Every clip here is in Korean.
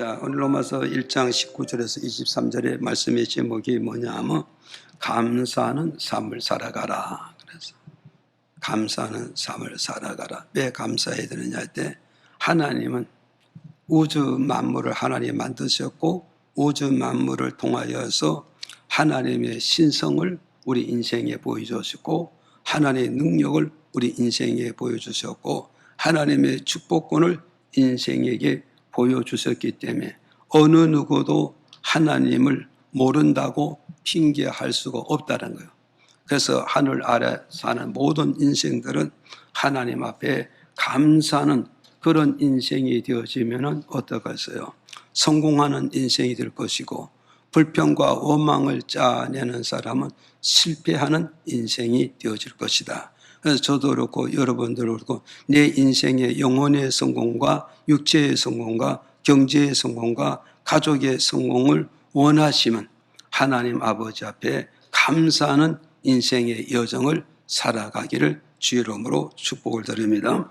자, 오늘 로마서 1장 19절에서 23절의 말씀의 제목이 뭐냐 하면 감사하는 삶을 살아가라. 그래서 감사하는 삶을 살아가라. 왜 감사해야 되느냐 할 때 하나님은 우주 만물을 하나님 만드셨고 우주 만물을 통하여서 하나님의 신성을 우리 인생에 보여주셨고 하나님의 능력을 우리 인생에 보여주셨고 하나님의 축복권을 인생에게 보여주셨기 때문에 어느 누구도 하나님을 모른다고 핑계할 수가 없다는 거예요. 그래서 하늘 아래 사는 모든 인생들은 하나님 앞에 감사하는 그런 인생이 되어지면 어떡하겠어요? 성공하는 인생이 될 것이고 불평과 원망을 짜내는 사람은 실패하는 인생이 되어질 것이다. 그래서 저도 그렇고 여러분들도 그렇고 내 인생의 영혼의 성공과 육체의 성공과 경제의 성공과 가족의 성공을 원하시면 하나님 아버지 앞에 감사하는 인생의 여정을 살아가기를 주의 이름으로 축복을 드립니다.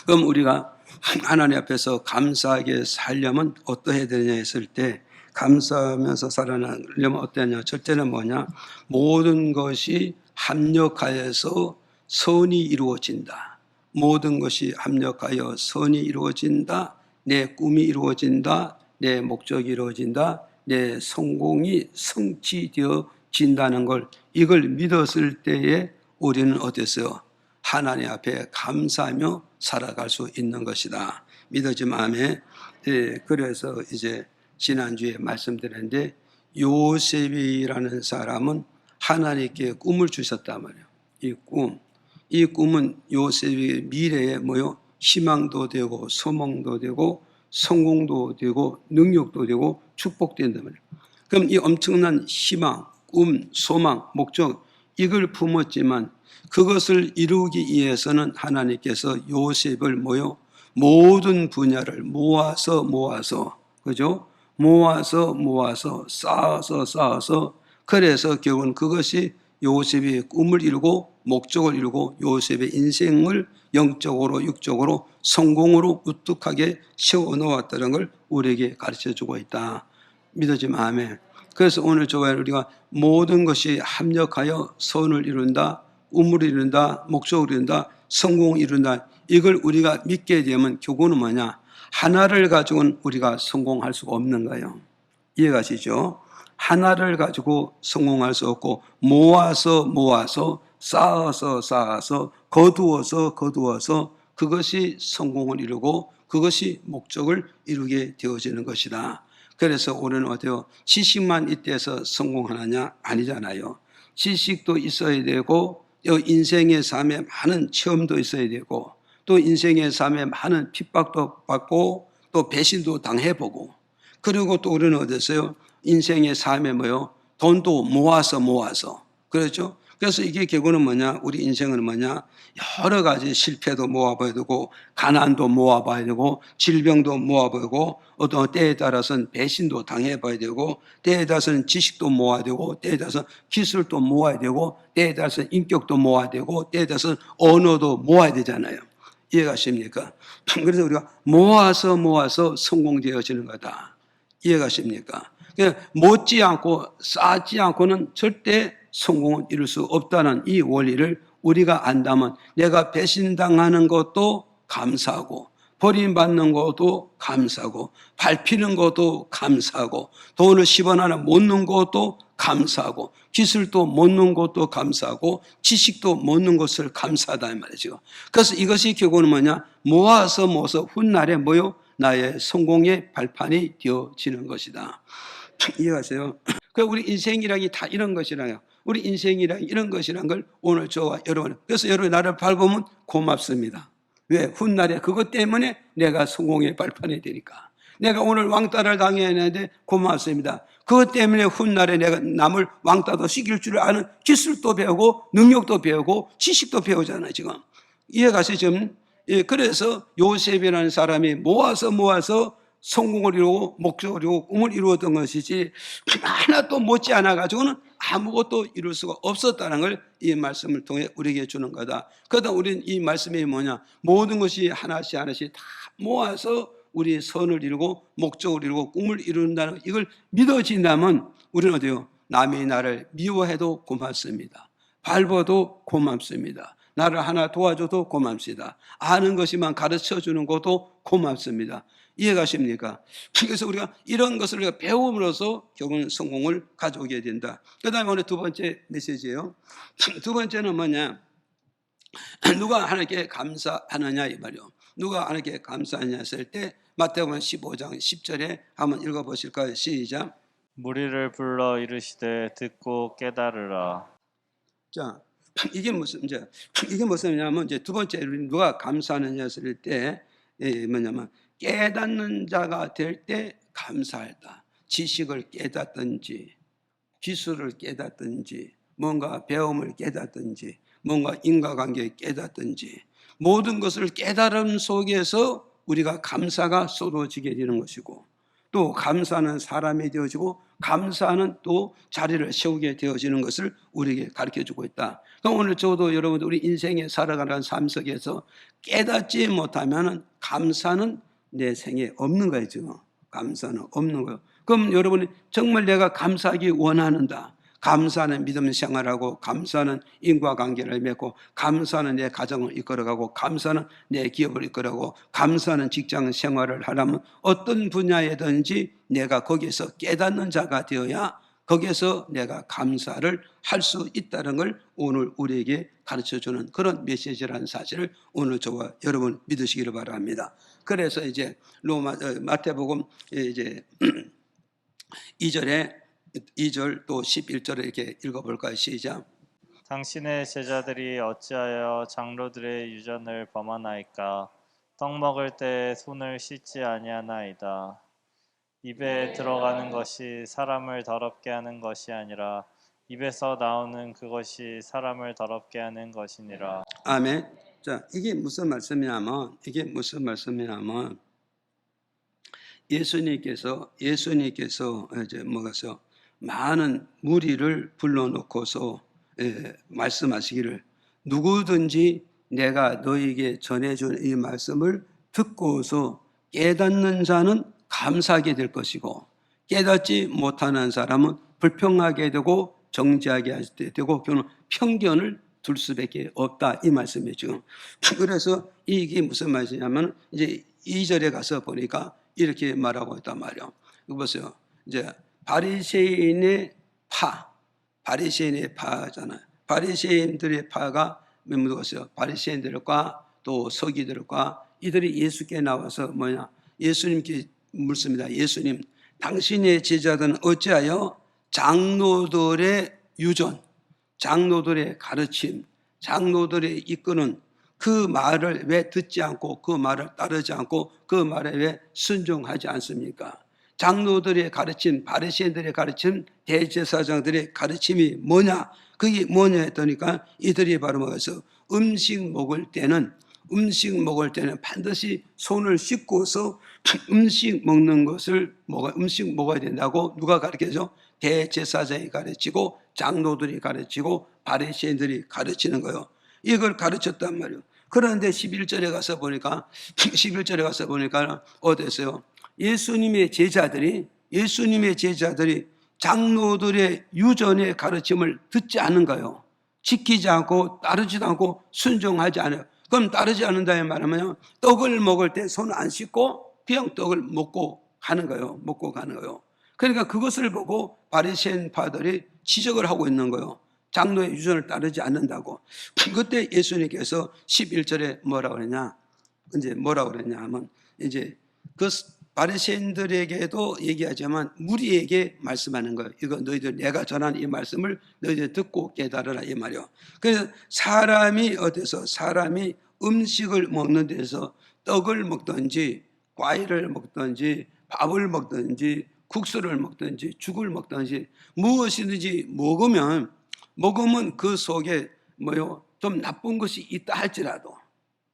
그럼 우리가 하나님 앞에서 감사하게 살려면 어떠해야 되냐 했을 때 감사하면서 살아가려면 어떠냐? 첫째는 뭐냐? 모든 것이 합력하여서 선이 이루어진다. 모든 것이 합력하여 선이 이루어진다. 내 꿈이 이루어진다. 내 목적이 이루어진다. 내 성공이 성취되어진다는 걸 이걸 믿었을 때에 우리는 어땠어요? 하나님 앞에 감사하며 살아갈 수 있는 것이다. 믿어지면 아멘. 그래서 이제 지난주에 말씀드렸는데 요셉이라는 사람은 하나님께 꿈을 주셨단 말이에요. 이 꿈은 요셉의 미래에 뭐요? 희망도 되고 소망도 되고 성공도 되고 능력도 되고 축복된단 말이에요. 그럼 이 엄청난 희망, 꿈, 소망, 목적 이걸 품었지만 그것을 이루기 위해서는 하나님께서 요셉을 뭐요? 모든 분야를 모아서 그죠? 모아서 쌓아서 그래서 결국은 그것이 요셉의 꿈을 이루고 목적을 이루고 요셉의 인생을 영적으로 육적으로 성공으로 우뚝하게 세워놓았다는 걸 우리에게 가르쳐주고 있다. 믿어지면 아멘. 그래서 오늘 저와 우리가 모든 것이 합력하여 선을 이룬다, 꿈을 이룬다, 목적을 이룬다, 성공을 이룬다. 이걸 우리가 믿게 되면 결국은 뭐냐? 하나를 가지고는 우리가 성공할 수가 없는 거예요. 이해가시죠? 하나를 가지고 성공할 수 없고 모아서 쌓아서 거두어서 그것이 성공을 이루고 그것이 목적을 이루게 되어지는 것이다. 그래서 우리는 어때요? 지식만 있대서 성공하느냐? 아니잖아요. 지식도 있어야 되고 인생의 삶에 많은 체험도 있어야 되고 또 인생의 삶에 많은 핍박도 받고 또 배신도 당해보고 그리고 또 우리는 어땠어요? 인생의 삶에 뭐요? 돈도 모아서 그렇죠? 그래서 이게 결국은 뭐냐? 우리 인생은 뭐냐? 여러 가지 실패도 모아봐야 되고 가난도 모아봐야 되고 질병도 모아봐야 되고 어떤 때에 따라서는 배신도 당해봐야 되고 때에 따라서는 지식도 모아야 되고 때에 따라서는 기술도 모아야 되고 때에 따라서는 인격도 모아야 되고 때에 따라서는 언어도 모아야 되잖아요. 이해가십니까? 그래서 우리가 모아서 성공되어지는 거다. 이해가십니까? 못지 않고 쌓지 않고는 절대 성공을 이룰 수 없다는 이 원리를 우리가 안다면 내가 배신당하는 것도 감사하고 버림받는 것도 감사하고 밟히는 것도 감사하고 돈을 10원 하나 못 넣는 것도 감사하고 기술도 못 넣는 것도 감사하고 지식도 못 넣는 것을 감사하다 이 말이죠. 그래서 이것이 결국은 뭐냐? 모아서 훗날에 뭐요? 나의 성공의 발판이 되어지는 것이다. 이해가세요? 우리 인생이란 게 다 이런 것이라요. 우리 인생이란 이런 것이란 걸 오늘 저와 여러분, 그래서 여러분이 나를 밟으면 고맙습니다. 왜? 훗날에 그것 때문에 내가 성공의 발판이 되니까. 내가 오늘 왕따를 당해야 하는데 고맙습니다. 그것 때문에 훗날에 내가 남을 왕따도 시킬 줄 아는 기술도 배우고 능력도 배우고 지식도 배우잖아요, 지금. 이해가세요, 지금? 예, 그래서 요셉이라는 사람이 모아서 성공을 이루고 목적을 이루고 꿈을 이루었던 것이지 하나도 못지 않아가지고는 아무것도 이룰 수가 없었다는 걸 이 말씀을 통해 우리에게 주는 거다. 그러다 우리는 이 말씀이 뭐냐? 모든 것이 하나씩 다 모아서 우리의 선을 이루고 목적을 이루고 꿈을 이룬다는 이걸 믿어진다면 우리는 어때요? 남이 나를 미워해도 고맙습니다. 밟아도 고맙습니다. 나를 하나 도와줘도 고맙습니다. 아는 것이만 가르쳐주는 것도 고맙습니다. 이해가십니까? 그래서 우리가 이런 것을 우리가 배움으로써 결국은 성공을 가져오게 된다. 그 다음에 오늘 두 번째 메시지예요. 두 번째는 뭐냐? 누가 하나님께 감사하느냐 이 말이요. 누가 하나님께 감사하느냐 했을 때 마태복음 15장 10절에 한번 읽어보실까요? 시작. 무리를 불러 이르시되 듣고 깨달으라. 자, 이게 무슨냐면 이제 두 번째 누가 감사하느냐 했을 때 뭐냐면 깨닫는 자가 될 때 감사하다. 지식을 깨닫든지 기술을 깨닫든지 뭔가 배움을 깨닫든지 뭔가 인과관계를 깨닫든지 모든 것을 깨달음 속에서 우리가 감사가 쏟아지게 되는 것이고 또 감사하는 사람이 되어지고 감사하는 또 자리를 세우게 되어지는 것을 우리에게 가르쳐주고 있다. 그럼 오늘 저도 여러분들 우리 인생에 살아가는 삶 속에서 깨닫지 못하면 감사는 내 생에 없는 거죠. 감사는 없는 거예요. 그럼 여러분이 정말 내가 감사하기 원하는다. 감사하는 믿음 생활하고 감사하는 인과관계를 맺고 감사하는 내 가정을 이끌어가고 감사하는 내 기업을 이끌어가고 감사하는 직장 생활을 하려면 어떤 분야에든지 내가 거기에서 깨닫는 자가 되어야 거기에서 내가 감사를 할 수 있다는 걸 오늘 우리에게 가르쳐주는 그런 메시지라는 사실을 오늘 저와 여러분 믿으시기를 바랍니다. 그래서 이제 마태복음 이제 2절 또 11절을 이렇게 읽어볼까요? 시작. 당신의 제자들이 어찌하여 장로들의 유전을 범하나이까? 떡 먹을 때 손을 씻지 아니하나이다. 입에 들어가는 것이 사람을 더럽게 하는 것이 아니라 입에서 나오는 그것이 사람을 더럽게 하는 것이니라. 아멘. 자, 이게 무슨 말씀이냐면 예수님께서 이제 뭐가서 많은 무리를 불러놓고서 말씀하시기를 누구든지 내가 너에게 전해준 이 말씀을 듣고서 깨닫는 자는 감사하게 될 것이고 깨닫지 못하는 사람은 불평하게 되고 정죄하게 할 때 되고 결국 편견을 둘 수밖에 없다 이 말씀이죠. 그래서 이게 무슨 말이냐면 이제 2절에 가서 보니까 이렇게 말하고 있단 말이에요. 이거 보세요. 이제 바리새인의 파잖아요. 바리새인들의 파가 누구세요? 바리새인들과 또 서기들과 이들이 예수께 나와서 예수님께 묻습니다. 예수님, 당신의 제자들은 어찌하여 장로들의 유전, 장로들의 가르침, 장로들의 이끄는 그 말을 왜 듣지 않고 그 말을 따르지 않고 그 말에 왜 순종하지 않습니까? 장로들의 가르침, 바리새인들의 가르침, 대제사장들의 가르침이 뭐냐? 그게 뭐냐 했더니까 이들이 바로 뭐여서 음식 먹을 때는 반드시 손을 씻고서 음식 먹어야 된다고 누가 가르쳐줘? 대제사장이 가르치고 장로들이 가르치고 바리새인들이 가르치는 거예요. 이걸 가르쳤단 말이에요. 그런데 11절에 가서 보니까 어땠어요? 예수님의 제자들이 장로들의 유전의 가르침을 듣지 않는 거예요. 지키지 않고 따르지도 않고 순종하지 않아요. 그럼 따르지 않는다는 말하면 떡을 먹을 때 손 안 씻고 그냥 떡을 먹고 가는 거예요. 그러니까 그것을 보고 바리새인 파들이 지적을 하고 있는 거예요. 장로의 유전을 따르지 않는다고. 그때 예수님께서 11절에 뭐라고 그랬냐 하면 이제 그 바리새인들에게도 얘기하지만 무리에게 말씀하는 거예요. 이거 너희들 내가 전한 이 말씀을 너희들 듣고 깨달으라 이 말이요. 그래서 사람이 음식을 먹는 데서 떡을 먹든지 과일을 먹든지 밥을 먹든지 국수를 먹든지 죽을 먹든지 무엇이든지 먹으면 그 속에 좀 나쁜 것이 있다 할지라도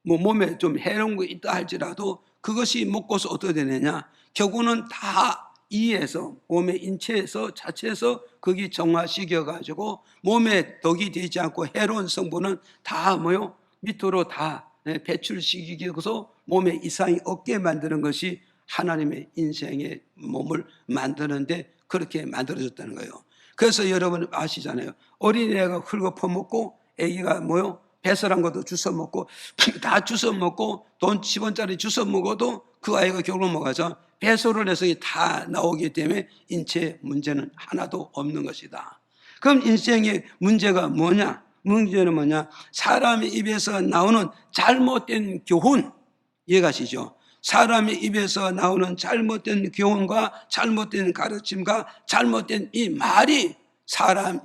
몸에 좀 해로운 것이 있다 할지라도 그것이 먹고서 어떻게 되느냐? 결국은 다 이에서 몸의 인체에서 자체에서 거기 정화시켜 가지고 몸에 덕이 되지 않고 해로운 성분은 다 밑으로 다 배출시키고서 몸에 이상이 없게 만드는 것이 하나님의 인생의 몸을 만드는데 그렇게 만들어졌다는 거예요. 그래서 여러분 아시잖아요. 어린애가 흙을 퍼먹고 애기가 뭐요? 배설한 것도 주워 먹고 다 주워 먹고 돈 10원짜리 주워 먹어도 그 아이가 결국 뭐가죠? 배설을 해서 다 나오기 때문에 인체 문제는 하나도 없는 것이다. 그럼 인생의 문제가 뭐냐? 문제는 뭐냐? 사람의 입에서 나오는 잘못된 교훈, 이해가시죠? 사람의 입에서 나오는 잘못된 교훈과 잘못된 가르침과 잘못된 이 말이 사람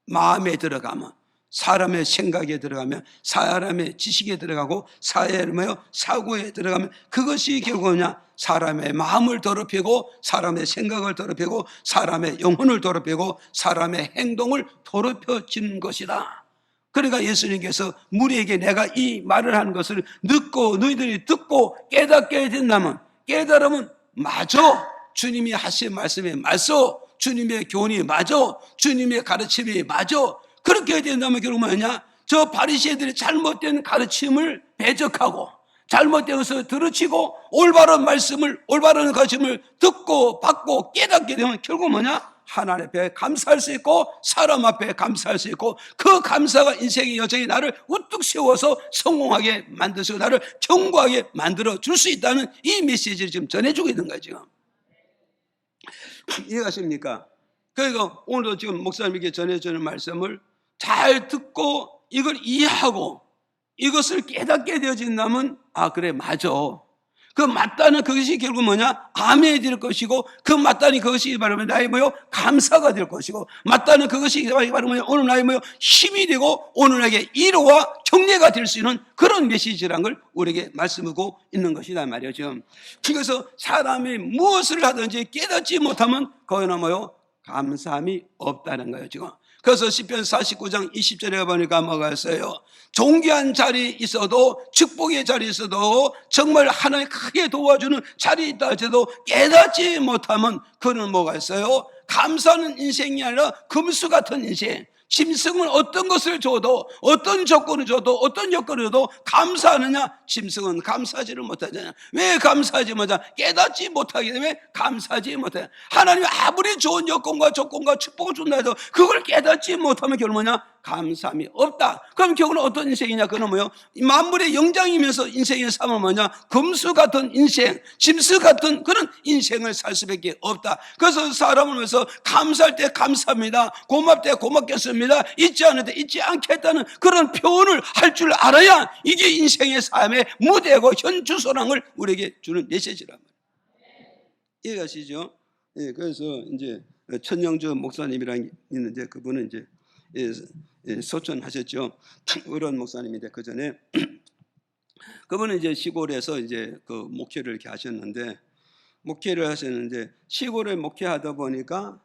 마음에 들어가면, 사람의 생각에 들어가면, 사람의 지식에 들어가고 사회의 사고에 들어가면 그것이 결국은요 사람의 마음을 더럽히고 사람의 생각을 더럽히고 사람의 영혼을 더럽히고 사람의 행동을 더럽혀지는 것이다. 그러니까 예수님께서 무리에게 내가 이 말을 하는 것을 듣고 너희들이 듣고 깨닫게 된다면, 깨달으면 맞아, 주님이 하신 말씀이 맞아, 주님의 교훈이 맞아, 주님의 가르침이 맞아. 그렇게 된다면 결국 뭐냐? 저 바리새인들이 잘못된 가르침을 배적하고 잘못된 것을 들으치고 올바른 말씀을, 올바른 가르침을 듣고 받고 깨닫게 되면 결국 뭐냐? 하나님 앞에 감사할 수 있고 사람 앞에 감사할 수 있고 그 감사가 인생의 여정이 나를 우뚝 세워서 성공하게 만들어서 나를 견고하게 만들어 줄 수 있다는 이 메시지를 지금 전해주고 있는 거예요. 지금 이해가십니까? 그러니까 오늘도 지금 목사님에게 전해주는 말씀을 잘 듣고 이걸 이해하고 이것을 깨닫게 되어진다면 아 그래 맞아, 그 맞다는 그것이 결국 뭐냐? 아멘이 될 것이고 그 맞다는 그것이 말하면 나의 뭐요? 감사가 될 것이고 맞다는 그것이 말하면 오늘 나의 뭐요? 힘이 되고 오늘 나에게 위로와 격려가 될 수 있는 그런 메시지라는 걸 우리에게 말씀하고 있는 것이다 말이에요. 지금 그래서 사람이 무엇을 하든지 깨닫지 못하면 거기는 뭐요? 감사함이 없다는 거예요. 지금 그래서 시편 49장 20절에 보니까 뭐가 있어요? 존귀한 자리 있어도 축복의 자리 있어도 정말 하나님 크게 도와주는 자리 있다 할지라도 깨닫지 못하면 그는 뭐가 있어요? 감사하는 인생이 아니라 금수 같은 인생. 짐승은 어떤 것을 줘도 어떤 조건을 줘도 어떤 여건을 줘도 감사하느냐? 짐승은 감사하지를 못하잖아요. 왜 감사하지 못하냐? 깨닫지 못하기 때문에 감사하지 못해요. 하나님이 아무리 좋은 여건과 조건과 축복을 준다 해도 그걸 깨닫지 못하면 결국 뭐냐? 감사함이 없다. 그럼 결국은 어떤 인생이냐? 그는 뭐요? 만물의 영장이면서 인생의 삶은 뭐냐? 금수 같은 인생, 짐승 같은 그런 인생을 살 수밖에 없다. 그래서 사람을 위해서 감사할 때 감사합니다, 고맙을 때 고맙겠습니다, 잊지 않을 때 잊지 않겠다는 그런 표현을 할 줄 알아야 이게 인생의 삶의 무대고 현주소랑을 우리에게 주는 메시지란 말이에요. 이해가시죠? 예, 그래서 이제 천영주 목사님이랑 있는데 그분은 이제 소천하셨죠. 의원 목사님인데 그 전에 그분은 이제 시골에서 이제 그 목회를 이렇게 하셨는데 시골에 목회하다 보니까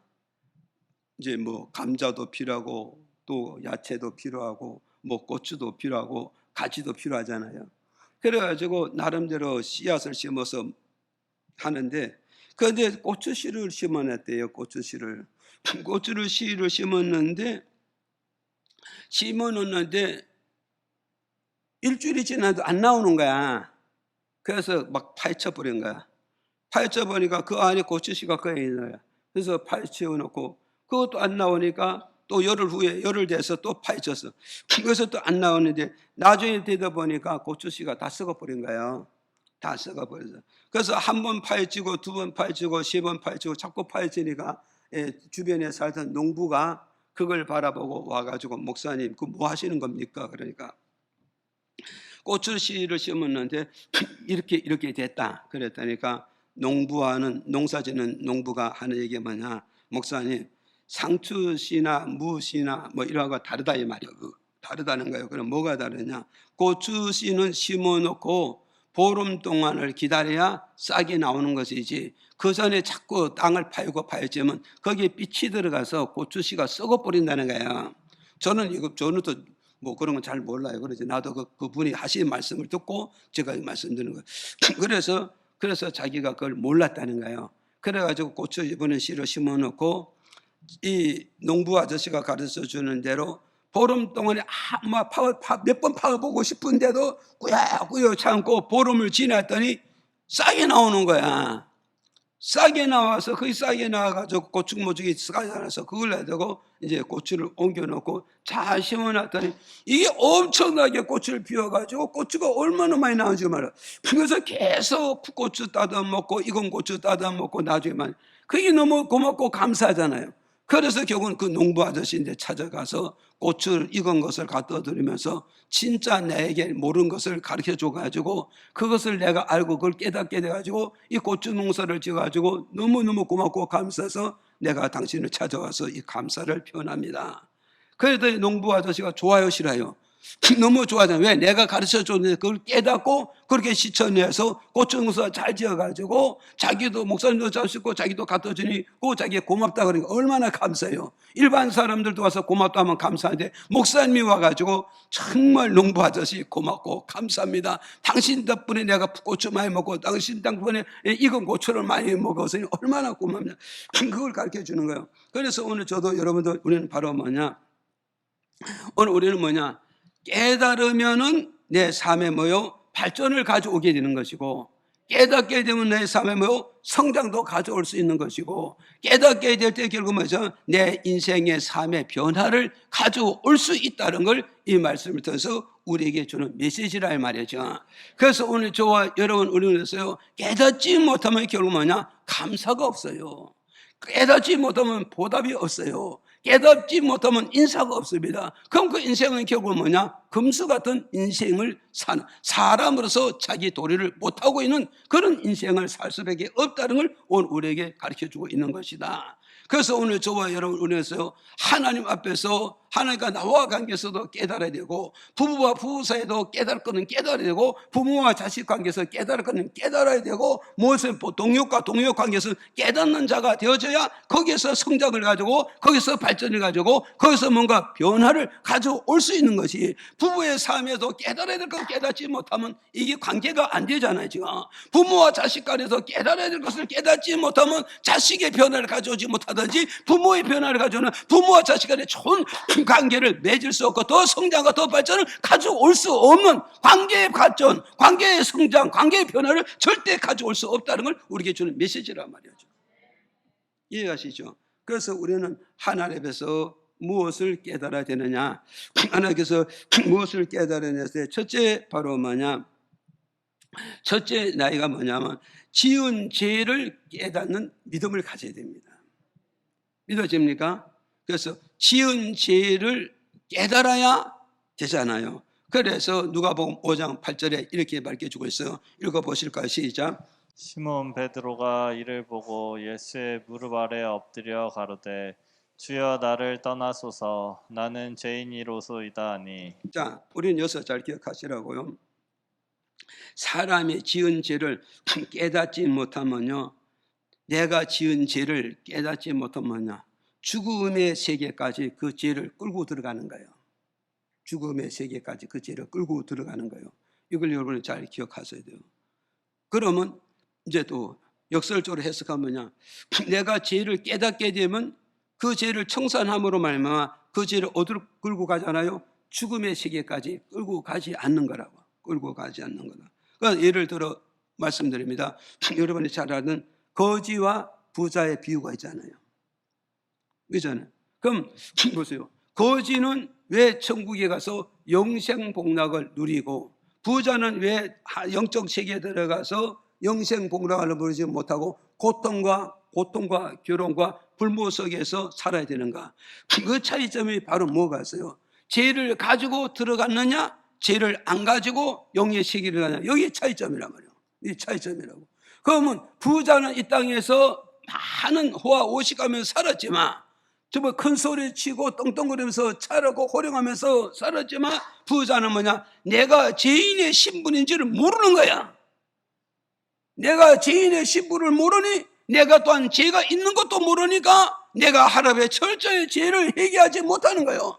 이제 뭐 감자도 필요하고 또 야채도 필요하고 뭐 고추도 필요하고 가지도 필요하잖아요. 그래가지고 나름대로 씨앗을 심어서 하는데 그런데 고추씨를 심어놨대요. 고추씨를 심어놓는데 일주일이 지나도 안 나오는 거야. 그래서 막 파헤쳐버린 거야. 파헤쳐보니까 그 안에 고추씨가 껴 있는 거야. 그래서 파헤쳐놓고 그것도 안 나오니까 또 열흘 돼서 또 파헤쳤어. 그래서 또 안 나오는데 나중에 되다 보니까 고추씨가 다 썩어버린 거예요. 다 썩어버려서. 그래서 한 번 파헤치고 두 번 파헤치고 세 번 파헤치고 자꾸 파헤치니까 주변에 살던 농부가 그걸 바라보고 와가지고 목사님 그 뭐 하시는 겁니까? 그러니까 고추씨를 심었는데 이렇게 됐다. 그랬다니까 농사짓는 농부가 하는 얘기가 뭐냐? 목사님 상추씨나 무씨나 뭐 이런 거가 다르다 이 말이에요. 다르다는 거예요. 그럼 뭐가 다르냐? 고추씨는 심어놓고 보름 동안을 기다려야 싹이 나오는 것이지 그 전에 자꾸 땅을 파헤치면 거기에 빛이 들어가서 고추씨가 썩어버린다는 거예요. 저는 또 뭐 그런 건 잘 몰라요. 그러지 나도 그분이 하신 말씀을 듣고 제가 말씀드리는 거예요. 그래서 자기가 그걸 몰랐다는 거예요. 그래가지고 고추 이번에 씨를 심어놓고 이 농부 아저씨가 가르쳐 주는 대로 보름 동안에 몇 번 파보고 싶은데도 꾸역꾸역 참고 보름을 지났더니 싸게 나오는 거야. 싸게 나와서 거기 싸게 나와가지고 고추모죽이 싸게 나와서 그걸 내다고 이제 고추를 옮겨놓고 잘 심어놨더니 이게 엄청나게 고추를 피워가지고 고추가 얼마나 많이 나오는지 말이야. 그래서 계속 고추 따다 먹고 익은 고추 따다 먹고 나중에만 그게 너무 고맙고 감사하잖아요. 그래서 결국은 그 농부 아저씨인데 찾아가서 고추를 익은 것을 갖다 드리면서 진짜 내게 모르는 것을 가르쳐 줘가지고 그것을 내가 알고 그걸 깨닫게 돼가지고 이 고추 농사를 지어가지고 너무너무 고맙고 감사해서 내가 당신을 찾아와서 이 감사를 표현합니다. 그래도 농부 아저씨가 좋아요 싫어요? 너무 좋아하잖아요. 왜? 내가 가르쳐 줬는데 그걸 깨닫고 그렇게 실천해서 고추 농사 잘 지어가지고 자기도 목사님도 잘 씻고 자기도 갖다 주니 그 자기가 고맙다 그러니까 얼마나 감사해요. 일반 사람들도 와서 고맙다 하면 감사한데 목사님이 와가지고 정말 농부 아저씨 고맙고 감사합니다. 당신 덕분에 내가 고추 많이 먹고 당신 덕분에 익은 고추를 많이 먹었으니 얼마나 고맙냐. 그걸 가르쳐 주는 거예요. 그래서 오늘 저도 여러분들 우리는 바로 뭐냐, 오늘 우리는 뭐냐, 깨달으면은 내 삶에 뭐요? 발전을 가져오게 되는 것이고, 깨닫게 되면 내 삶에 뭐요? 성장도 가져올 수 있는 것이고, 깨닫게 될 때 결국 뭐죠? 내 인생의 삶의 변화를 가져올 수 있다는 걸 이 말씀을 통해서 우리에게 주는 메시지라 말이죠. 그래서 오늘 저와 여러분 우리는요, 깨닫지 못하면 결국 뭐냐? 감사가 없어요. 깨닫지 못하면 보답이 없어요. 깨닫지 못하면 인사가 없습니다. 그럼 그 인생은 결국 뭐냐? 금수 같은 인생을 사는, 사람으로서 자기 도리를 못하고 있는 그런 인생을 살 수밖에 없다는 걸 오늘 우리에게 가르쳐주고 있는 것이다. 그래서 오늘 저와 여러분 우리에서 하나님 앞에서 하나님과 나와 관계에서도 깨달아야 되고, 부부와 부부 사이에도 깨달을 거는 깨달아야 되고, 부모와 자식 관계에서 깨달을 거는 깨달아야 되고, 무엇은 동역과 동역 관계에서 깨닫는 자가 되어져야 거기에서 성장을 가지고 거기서 발전을 가지고 거기서 뭔가 변화를 가져올 수 있는 것이, 부부의 삶에도 깨달아야 될 걸 깨닫지 못하면 이게 관계가 안 되잖아요. 지금 부모와 자식 간에서 깨달아야 될 것을 깨닫지 못하면 자식의 변화를 가져오지 못하든지 부모의 변화를 가져오는, 부모와 자식 간에 좋은 관계를 맺을 수 없고 더 성장과 더 발전을 가져올 수 없는 관계의 발전, 관계의 성장, 관계의 변화를 절대 가져올 수 없다는 걸 우리에게 주는 메시지란 말이죠. 이해가시죠? 그래서 우리는 하나님 앞에서 무엇을 깨달아야 되느냐, 하나님께서 무엇을 깨달아야 되느냐, 첫째 바로 뭐냐, 첫째 나이가 뭐냐면 지은 죄를 깨닫는 믿음을 가져야 됩니다. 믿어집니까? 그래서 지은 죄를 깨달아야 되잖아요. 그래서 누가복음 5장 8절에 이렇게 밝혀주고 있어요. 읽어보실까요? 시작. 시몬 베드로가 이를 보고 예수의 무릎 아래 엎드려 가로되 주여 나를 떠나소서 나는 죄인이로소이다 하니. 자, 우리는 여기서 잘 기억하시라고요. 사람이 지은 죄를 깨닫지 못하면요, 내가 지은 죄를 깨닫지 못하면요, 죽음의 세계까지 그 죄를 끌고 들어가는 거예요. 죽음의 세계까지 그 죄를 끌고 들어가는 거예요. 이걸 여러분이 잘 기억하셔야 돼요. 그러면 이제 또 역설적으로 해석하면 뭐냐, 내가 죄를 깨닫게 되면 그 죄를 청산함으로 말미암아 그 죄를 어디로 끌고 가잖아요? 죽음의 세계까지 끌고 가지 않는 거라고. 끌고 가지 않는 거다. 그러니까 예를 들어 말씀드립니다. 여러분이 잘 아는 거지와 부자의 비유가 있잖아요. 그렇잖아요. 그럼 보세요. 거지는 왜 천국에 가서 영생복락을 누리고, 부자는 왜 영적 세계에 들어가서 영생복락을 누리지 못하고 고통과 괴로움과 불모 속에서 살아야 되는가? 그 차이점이 바로 뭐가 있어요? 죄를 가지고 들어갔느냐, 죄를 안 가지고 영의 세계를 가느냐, 여기 차이점이란 말이에요. 이 차이점이라고. 그러면 부자는 이 땅에서 많은 호화 오식하면서 살았지만, 정말 큰 소리 치고 떵떵거리면서 차르고 호령하면서 살았지만, 부자는 뭐냐, 내가 죄인의 신분인지를 모르는 거야. 내가 죄인의 신분을 모르니, 내가 또한 죄가 있는 것도 모르니까 내가 하나님의 철저히 죄를 회개하지 못하는 거예요.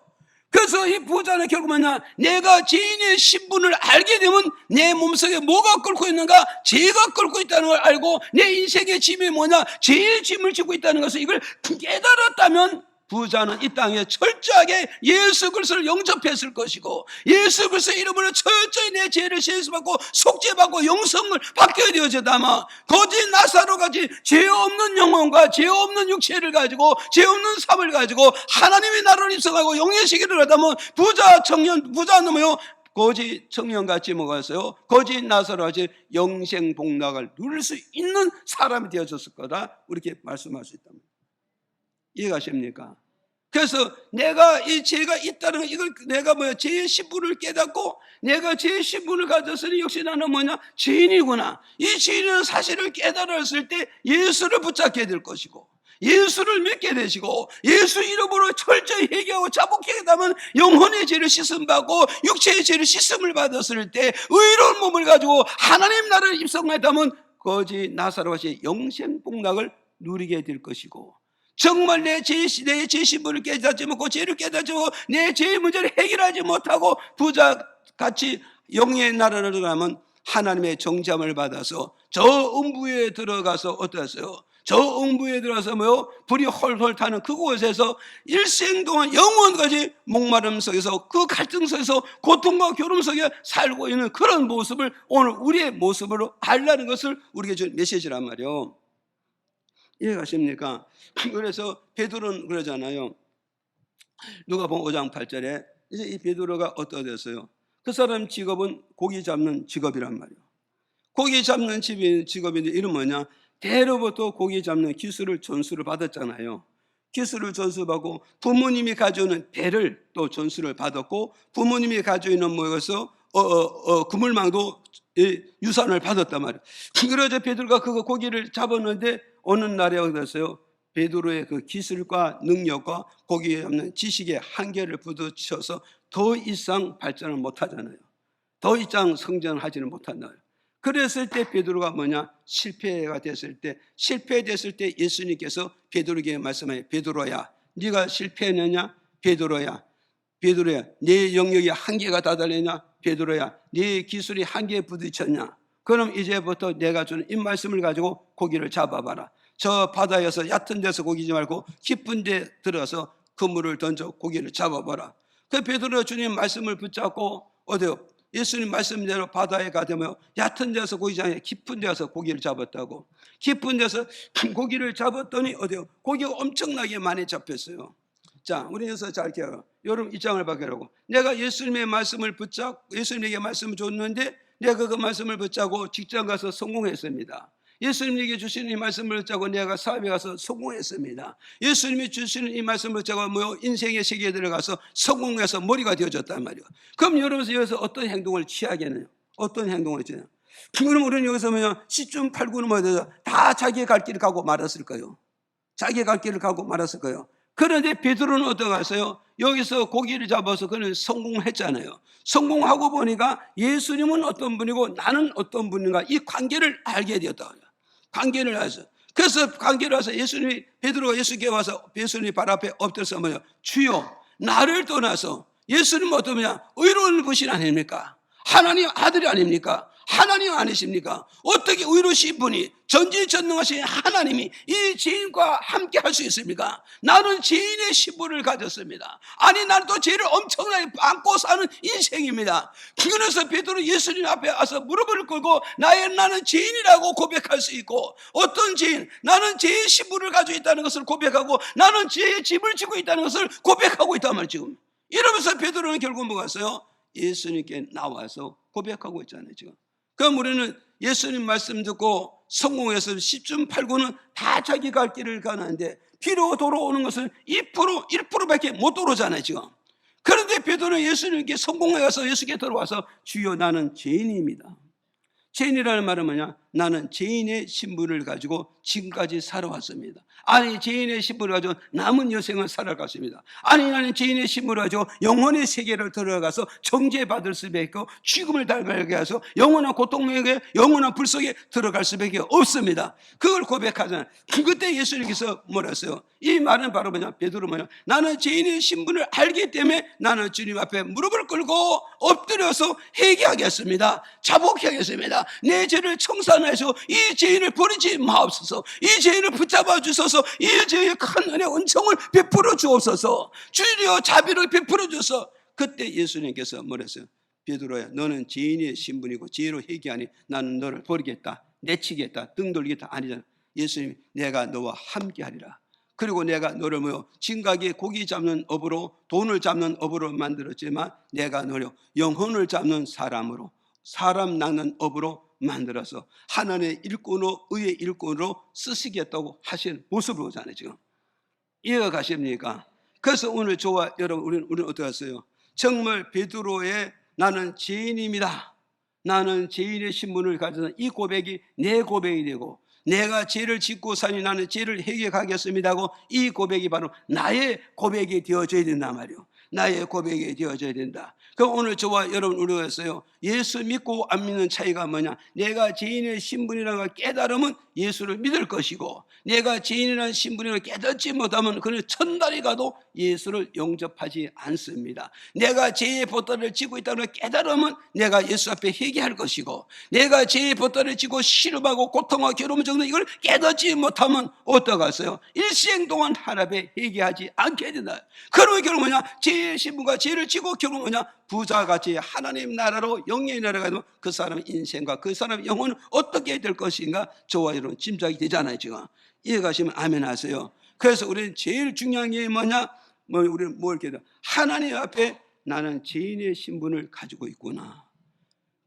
그래서 이 부자는 결국 뭐냐, 내가 죄인의 신분을 알게 되면 내 몸속에 뭐가 끓고 있는가, 죄가 끓고 있다는 걸 알고 내 인생의 짐이 뭐냐, 죄의 짐을 지고 있다는 것을 이걸 깨달았다면 부자는 이 땅에 철저하게 예수 그리스도를 영접했을 것이고 예수 그리스도의 이름으로 철저히 내 죄를 씻어받고 속죄받고 영성을 받게 되어졌다면 거짓 나사로같이 죄 없는 영혼과 죄 없는 육체를 가지고 죄 없는 삶을 가지고 하나님의 나라를 입성하고 영의 세계를 하다면 부자 청년 부자 놈이요 거짓 청년같이 먹었어요. 거짓 나사로같이 영생복락을 누릴 수 있는 사람이 되어졌을 거다. 이렇게 말씀할 수 있답니다. 이해가십니까? 그래서 내가 이 죄가 있다는 거, 이걸 내가 죄의 신분을 깨닫고 내가 죄의 신분을 가졌으니 역시 나는 죄인이구나. 이 죄인이라는 사실을 깨달았을 때 예수를 붙잡게 될 것이고 예수를 믿게 되시고 예수 이름으로 철저히 회개하고 자복하게 되면 영혼의 죄를 씻음받고 육체의 죄를 씻음을 받았을 때 의로운 몸을 가지고 하나님 나라를 입성하다면 거짓 나사로같이 영생복락을 누리게 될 것이고 정말 내 죄 신분을 깨닫지 못하고 죄를 깨닫지 못하고 내 죄의 문제를 해결하지 못하고 부자같이 영의 나라를 들어가면 하나님의 정잠을 받아서 저 음부에 들어가서 어떠했어요? 저 음부에 들어가서 불이 헐헐 타는 그곳에서 일생 동안 영원까지 목마름 속에서 그 갈등 속에서 고통과 괴로움 속에 살고 있는 그런 모습을 오늘 우리의 모습으로 알라는 것을 우리에게 준 메시지란 말이에요. 이해가십니까? 그래서 베드로는 그러잖아요. 누가복음 5장 8절에 이제 이 베드로가 어떠됐어요? 그 사람 직업은 고기 잡는 직업이란 말이에요. 고기 잡는 직업인데 이름 뭐냐? 대로부터 고기 잡는 기술을 전수를 받았잖아요. 기술을 전수받고 부모님이 가져오는 배를 또 전수를 받았고 부모님이 가지고 있는 그물망도 유산을 받았단 말이에요. 그래서 베드로가 그 고기를 잡았는데 어느 날에 어땠어요? 베드로의 그 기술과 능력과 고기에 잡는 지식의 한계를 부딪혀서 더 이상 발전을 못하잖아요. 더 이상 성장하지는 못한다. 그랬을 때 베드로가 실패가 됐을 때 예수님께서 베드로에게 말씀하여 베드로야 네가 실패했느냐? 베드로야 네 영역의 한계가 다달렸냐? 베드로야 네 기술이 한계에 부딪혔냐? 그럼 이제부터 내가 주는 이 말씀을 가지고 고기를 잡아봐라. 저 바다에서 얕은 데서 고기지 말고 깊은 데 들어서 그물을 던져 고기를 잡아봐라. 그 베드로가 주님 말씀을 붙잡고 어디요? 예수님 말씀대로 바다에 가되며 얕은 데서 고기지 않게 깊은 데서 고기를 잡았다고. 깊은 데서 고기를 잡았더니 어디요? 고기가 엄청나게 많이 잡혔어요. 자, 우리 여기서 잘 기억해요. 여러분 이 장을 받으라고. 내가 예수님의 말씀을 예수님에게 말씀을 줬는데 내가 그 말씀을 붙잡고 직장 가서 성공했습니다. 예수님에게 주시는 이 말씀을 붙잡고 내가 사업에 가서 성공했습니다. 예수님이 주시는 이 말씀을 붙잡고 인생의 세계에 들어가서 성공해서 머리가 되어졌단 말이에요. 그럼 여러분 여기서 어떤 행동을 취하겠나요? 어떤 행동을 취하냐? 그럼 우리는 여기서 10중 8구는 다 자기의 갈 길을 가고 말았을 거예요. 자기의 갈 길을 가고 말았을 거예요. 그런데 베드로는 어떠갔어요? 여기서 고기를 잡아서 그는 성공했잖아요. 성공하고 보니까 예수님은 어떤 분이고 나는 어떤 분인가 이 관계를 알게 되었다. 관계를 알았어요. 그래서 관계를 알아서 베드로가 예수께 와서 예수님 발 앞에 엎드려서 주여 나를 떠나서 예수님은 어떤 분이냐? 의로운 분이 아닙니까? 하나님 아들이 아닙니까? 하나님 아니십니까? 어떻게 의로우신 분이 전지전능하신 하나님이 이 죄인과 함께 할 수 있습니까? 나는 죄인의 신분을 가졌습니다. 아니 나는 또 죄를 엄청나게 안고 사는 인생입니다. 그래서 베드로 예수님 앞에 와서 무릎을 꿇고 나는 죄인이라고 고백할 수 있고 어떤 죄인? 나는 죄의 신분을 가지고 있다는 것을 고백하고 나는 죄의 짐을 지고 있다는 것을 고백하고 있단 말이에요. 지금 이러면서 베드로는 결국 뭐가 있어요? 예수님께 나와서 고백하고 있잖아요. 지금. 그럼 우리는 예수님 말씀 듣고 성공해서 10중 8구는 다 자기 갈 길을 가는데 비로 돌아오는 것은 1%밖에 못 돌아오잖아요. 지금. 그런데 베드로는 예수님께 성공해서 예수께 들어와서 주여 나는 죄인입니다. 죄인이라는 말은 뭐냐? 나는 죄인의 신분을 가지고 지금까지 살아왔습니다. 아니 죄인의 신분을 가지고 남은 여생을 살아갔습니다. 아니 나는 죄인의 신분을 가지고 영혼의 세계를 들어가서 정죄받을 수밖에 없고 죽음을 달게 해서 영원한 고통에게 영원한 불 속에 들어갈 수밖에 없습니다. 그걸 고백하잖아요. 그때 예수님께서 뭐라 했어요? 이 말은 바로 베드로 나는 죄인의 신분을 알기 때문에 나는 주님 앞에 무릎을 꿇고 엎드려서 회개하겠습니다. 자복하겠습니다. 내 죄를 청소하는 판단하셔 이 죄인을 버리지 마옵소서. 이 죄인을 붙잡아 주소서. 이 죄의 큰 은혜 은총을 베풀어 주옵소서. 주여 자비를 베풀어 주소서. 그때 예수님께서 뭐랬어요? 베드로야, 너는 죄인의 신분이고 죄로 회개하니 나는 너를 버리겠다, 내치겠다, 등 돌리겠다 아니잖아. 예수님이 내가 너와 함께하리라. 그리고 내가 너를 진각에 고기 잡는 업으로, 돈을 잡는 업으로 만들었지만 내가 너를 영혼을 잡는 사람으로, 사람 낚는 업으로 만들어서 하나님의 일꾼으로, 의의 일꾼으로 쓰시겠다고 하신 모습을 보잖아요. 지금 이해가 가십니까? 그래서 오늘 저와 여러분 우리는 어떻게 했어요? 정말 베드로의 나는 죄인입니다, 나는 죄인의 신분을 가져서 이 고백이 내 고백이 되고, 내가 죄를 짓고 사니 나는 죄를 해결하겠습니다 하고 이 고백이 바로 나의 고백이 되어져야 된단 말이에요. 나의 고백이 되어져야 된다. 그럼 오늘 저와 여러분 우리가 했어요. 예수 믿고 안 믿는 차이가 뭐냐? 내가 죄인의 신분이라는 깨달으면 예수를 믿을 것이고, 내가 죄인이라는 신분을 깨닫지 못하면 그는 천달이 가도 예수를 영접하지 않습니다. 내가 죄의 보따리를 지고 있다는 걸 깨달으면 내가 예수 앞에 회개할 것이고, 내가 죄의 보따리를 지고 시름하고 고통과 괴로움을 겪는 이걸 깨닫지 못하면 어떡하겠어요? 일생 동안 하나님 앞에 회개하지 않게 된다. 그러면 결국 뭐냐? 죄의 신분과 죄를 지고 결국 뭐냐? 부자같이 하나님 나라로 영예의 나라가 되면 그 사람의 인생과 그 사람의 영혼은 어떻게 될 것인가 저와 여러분 짐작이 되잖아요. 지금 이해가시면 아멘 하세요. 그래서 우리는 제일 중요한 게 뭐냐? 우리는 이렇게 돼? 하나님 앞에 나는 죄인의 신분을 가지고 있구나.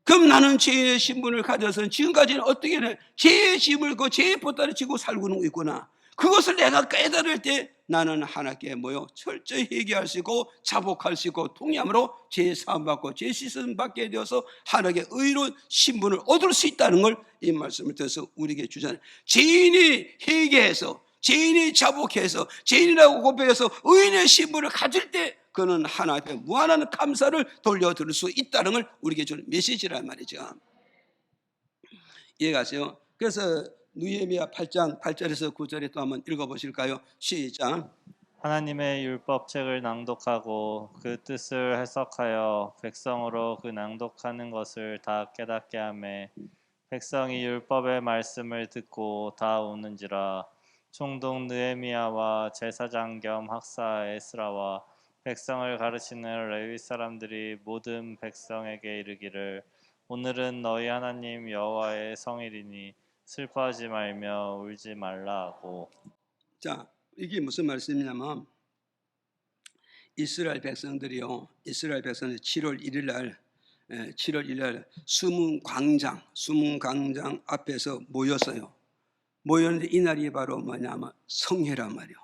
그럼 나는 죄의 신분을 가져서는 지금까지는 어떻게 해? 죄의 짐을 그 죄의 보따리 지고 살고 있구나. 그것을 내가 깨달을 때 나는 하나님께 철저히 회개할 수 있고 자복할 수 있고 통념으로 죄 사함 받고 죄 씻음 받게 되어서 하나님께 의로운 신분을 얻을 수 있다는 걸 이 말씀을 통해서 우리에게 주잖아요. 죄인이 회개해서, 죄인이 자복해서, 죄인이라고 고백해서 의인의 신분을 가질 때 그는 하나님 앞에 무한한 감사를 돌려드릴 수 있다는 걸 우리에게 주는 메시지란 말이죠. 이해가세요? 그래서 느헤미야 8장 8절에서 9절에 또 한번 읽어보실까요? 시작. 하나님의 율법책을 낭독하고 그 뜻을 해석하여 백성으로 그 낭독하는 것을 다 깨닫게 하매 백성이 율법의 말씀을 듣고 다 우는지라. 총독 느헤미야와 제사장 겸 학사 에스라와 백성을 가르치는 레위 사람들이 모든 백성에게 이르기를 오늘은 너희 하나님 여호와의 성일이니 슬퍼하지 말며 울지 말라 하고. 자, 이게 무슨 말씀이냐면 이스라엘 백성들이요, 이스라엘 백성들 7월 1일 날 수문광장 앞에서 모였어요. 모였는데 이날이 바로 뭐냐면 성회란 말이요.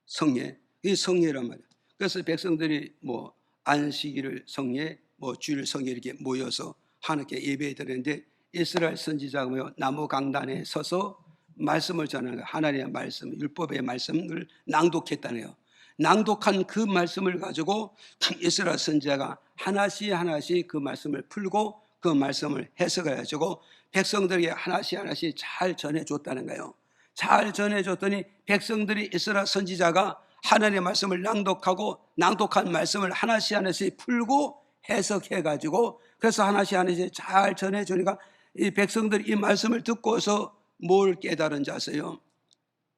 성회, 이 성회란 말이요. 그래서 백성들이 안식일을 성회, 주일 성회 이렇게 모여서 하나님께 예배 드렸는데 이스라엘 선지자가 나무 강단에 서서 말씀을 전하는 거예요. 하나님의 말씀, 율법의 말씀을 낭독했다네요. 낭독한 그 말씀을 가지고 이스라엘 선지자가 하나씩 그 말씀을 풀고 그 말씀을 해석해가지고 백성들에게 하나씩 잘 전해줬다는 거예요. 잘 전해줬더니 백성들이 이스라엘 선지자가 하나님의 말씀을 낭독하고 낭독한 말씀을 하나씩 풀고 해석해가지고 그래서 하나씩 잘 전해주니까 이 백성들이 이 말씀을 듣고서 뭘 깨달은지 아세요?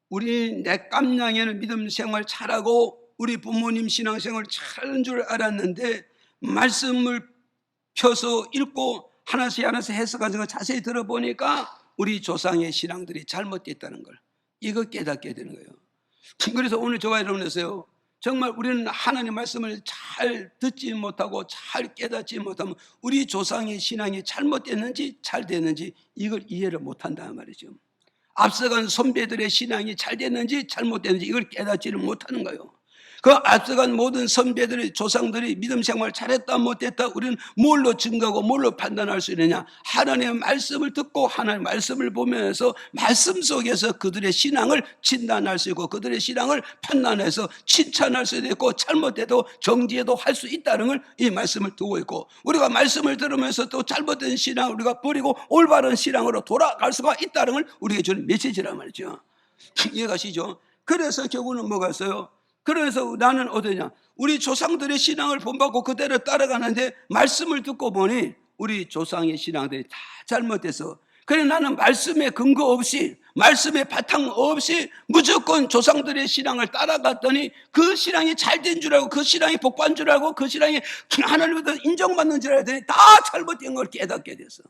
우리 내 깜냥에는 믿음 생활 잘하고 우리 부모님 신앙생활 잘하는 줄 알았는데 말씀을 펴서 읽고 하나씩 해석하는 거 자세히 들어보니까 우리 조상의 신앙들이 잘못됐다는 걸 이거 깨닫게 되는 거예요. 그래서 오늘 저와 여러분에서요, 정말 우리는 하나님 말씀을 잘 듣지 못하고 잘 깨닫지 못하면 우리 조상의 신앙이 잘못됐는지 잘 됐는지 이걸 이해를 못한다는 말이죠. 앞서간 선배들의 신앙이 잘 됐는지 잘못됐는지 이걸 깨닫지를 못하는 거예요. 그 앞서간 모든 선배들의 조상들이 믿음 생활 잘했다 못했다 우리는 뭘로 증거하고 뭘로 판단할 수 있느냐? 하나님의 말씀을 듣고 하나님의 말씀을 보면서 말씀 속에서 그들의 신앙을 진단할 수 있고 그들의 신앙을 판단해서 칭찬할 수도 있고 잘못돼도 정지해도 할 수 있다는 걸 이 말씀을 두고 있고, 우리가 말씀을 들으면서 또 잘못된 신앙을 우리가 버리고 올바른 신앙으로 돌아갈 수가 있다는 걸 우리에게 주는 메시지란 말이죠. 이해가시죠? 그래서 결국은 뭐가 있어요? 그래서 나는 어떠냐? 우리 조상들의 신앙을 본받고 그대로 따라가는데 말씀을 듣고 보니 우리 조상의 신앙들이 다 잘못돼서 그래 나는 말씀의 근거 없이, 말씀의 바탕 없이 무조건 조상들의 신앙을 따라갔더니 그 신앙이 잘된 줄 알고, 그 신앙이 복받은 줄 알고, 그 신앙이 하나님부터 인정받는 줄 알았더니 다 잘못된 걸 깨닫게 됐어.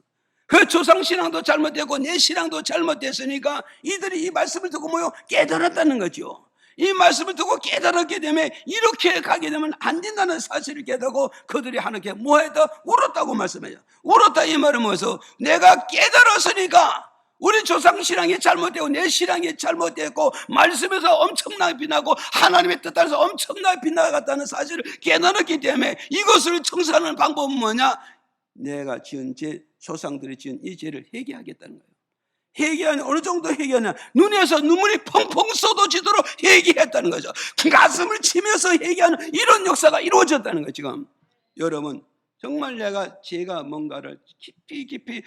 그 조상 신앙도 잘못되고 내 신앙도 잘못됐으니까 이들이 이 말씀을 듣고 뭐요? 깨달았다는 거죠. 이 말씀을 듣고 깨달았기 때문에 이렇게 가게 되면 안 된다는 사실을 깨닫고 그들이 하나님께 뭐했다? 울었다고 말씀해요. 울었다 이 말은 뭐서? 내가 깨달았으니까 우리 조상 신앙이 잘못되고 내 신앙이 잘못됐고 말씀에서 엄청나게 빛나고 하나님의 뜻 따라서 엄청나게 빛나갔다는 사실을 깨달았기 때문에 이것을 청산하는 방법은 뭐냐? 내가 지은 죄, 조상들이 지은 이 죄를 회개하겠다는 거예요. 회개하는, 어느 정도 회개하냐? 눈에서 눈물이 펑펑 쏟아지도록 회개했다는 거죠. 가슴을 치면서 회개하는 이런 역사가 이루어졌다는 거예요. 지금 여러분, 정말 내가 죄가 뭔가를 깊이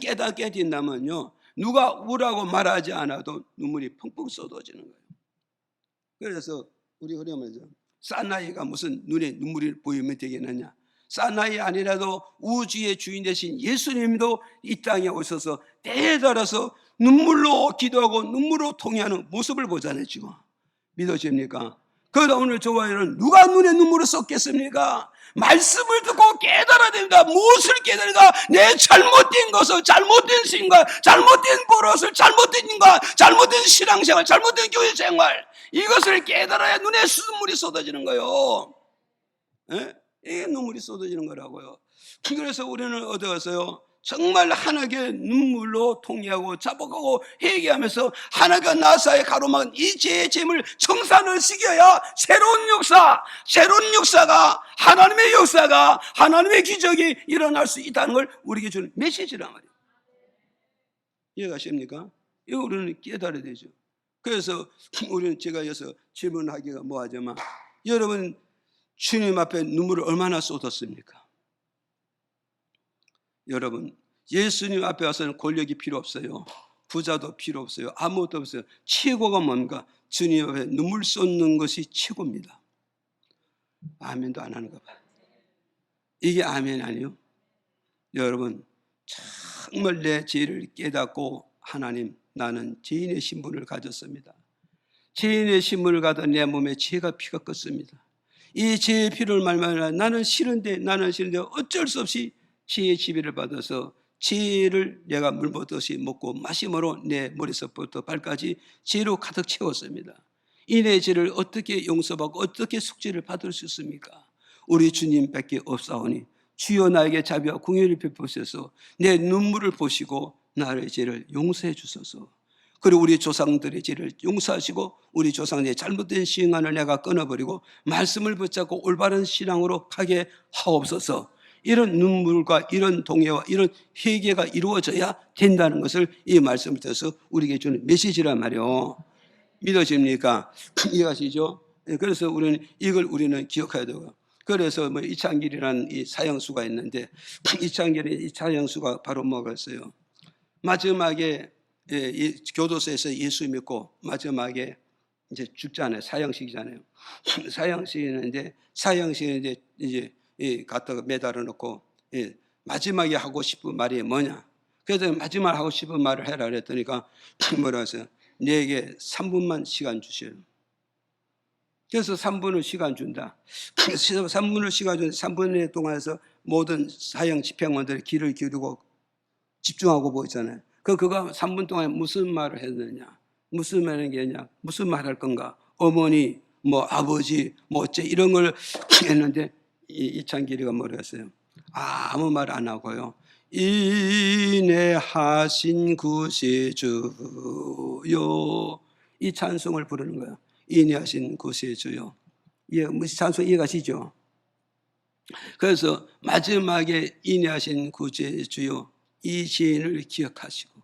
깨닫게 된다면요, 누가 우라고 말하지 않아도 눈물이 펑펑 쏟아지는 거예요. 그래서 우리 흐름에서 사나이가 무슨 눈에 눈물이 보이면 되겠느냐? 사나이 아니라도 우주의 주인 되신 예수님도 이 땅에 오셔서 때에 따라서 눈물로 기도하고 눈물로 통회하는 모습을 보잖아요. 지금 믿어집니까? 그러다 오늘 저와는 누가 눈에 눈물을 쏟겠습니까? 말씀을 듣고 깨달아야 됩니다. 무엇을 깨달을까? 내 잘못된 것을, 잘못된 신과 잘못된 버릇을, 잘못된 인과 잘못된 신앙생활, 잘못된 교회생활, 이것을 깨달아야 눈에 눈물이 쏟아지는 거예요. 예? 이게 눈물이 쏟아지는 거라고요. 그래서 우리는 어디 가서요? 정말 하나님께 눈물로 통회하고 자복하고 회개하면서 하나님과 나 사이에 가로막은 이 죄의 짐을 청산을 시켜야 새로운 역사가, 하나님의 역사가, 하나님의 기적이 일어날 수 있다는 걸 우리에게 주는 메시지란 말이에요. 이해가십니까? 이거 우리는 깨달아야 되죠. 그래서 우리는 제가 여기서 질문하기가 뭐하지만, 여러분 주님 앞에 눈물을 얼마나 쏟았습니까? 여러분, 예수님 앞에 와서는 권력이 필요 없어요. 부자도 필요 없어요. 아무것도 없어요. 최고가 뭔가? 주님 앞에 눈물 쏟는 것이 최고입니다. 아멘도 안 하는가 봐. 이게 아멘 아니에요? 여러분, 정말 내 죄를 깨닫고 하나님, 나는 죄인의 신분을 가졌습니다. 죄인의 신분을 가진 내 몸에 죄가 피가 껐습니다. 이 죄의 피를 말하면 나는 싫은데 어쩔 수 없이 죄의 지배를 받아서 죄를 내가 물 먹듯이 먹고 마심으로 내 머리서부터 발까지 죄로 가득 채웠습니다. 이 내 죄를 어떻게 용서받고 어떻게 숙제를 받을 수 있습니까? 우리 주님밖에 없사오니 주여 나에게 자비와 긍휼을 베푸셔서 내 눈물을 보시고 나의 죄를 용서해 주소서. 그리고 우리 조상들의 죄를 용서하시고 우리 조상의 잘못된 신앙을 내가 끊어버리고 말씀을 붙잡고 올바른 신앙으로 가게 하옵소서. 이런 눈물과 이런 동의와 이런 회개가 이루어져야 된다는 것을 이 말씀을 통해서 우리에게 주는 메시지란 말이에요. 믿어집니까? 이해하시죠? 그래서 우리는 기억해야 되고요. 그래서 이창길이라는 이 사형수가 있는데, 이 사형수가 바로 뭐겠어요? 마지막에 교도소에서 예수 믿고 마지막에 이제 죽잖아요. 사형식이잖아요. 사형식인데 이제 갖다가 매달아 놓고 마지막에 하고 싶은 말이 뭐냐? 그래서 마지막 하고 싶은 말을 해라 그랬더니까 뭐라 하세요? 내게 3분만 시간 주세요. 그래서 3분을 시간 준다. 3분을 시간 준다. 3분 동안에서 모든 사형 집행관들이 귀를 기울이고 집중하고 보이잖아요. 그가 3분 동안 무슨 말을 했느냐? 무슨 말을 했냐? 무슨 말 할 건가? 어머니, 아버지, 어째 이런 걸 했는데 이창길이가 뭐라 했어요? 아무 말 안 하고요. 인내하신 구세주요. 이 찬송을 부르는 거예요. 인내하신 구세주요. 찬송 이해가시죠? 그래서 마지막에 인내하신 구세주요. 이 죄인을 기억하시고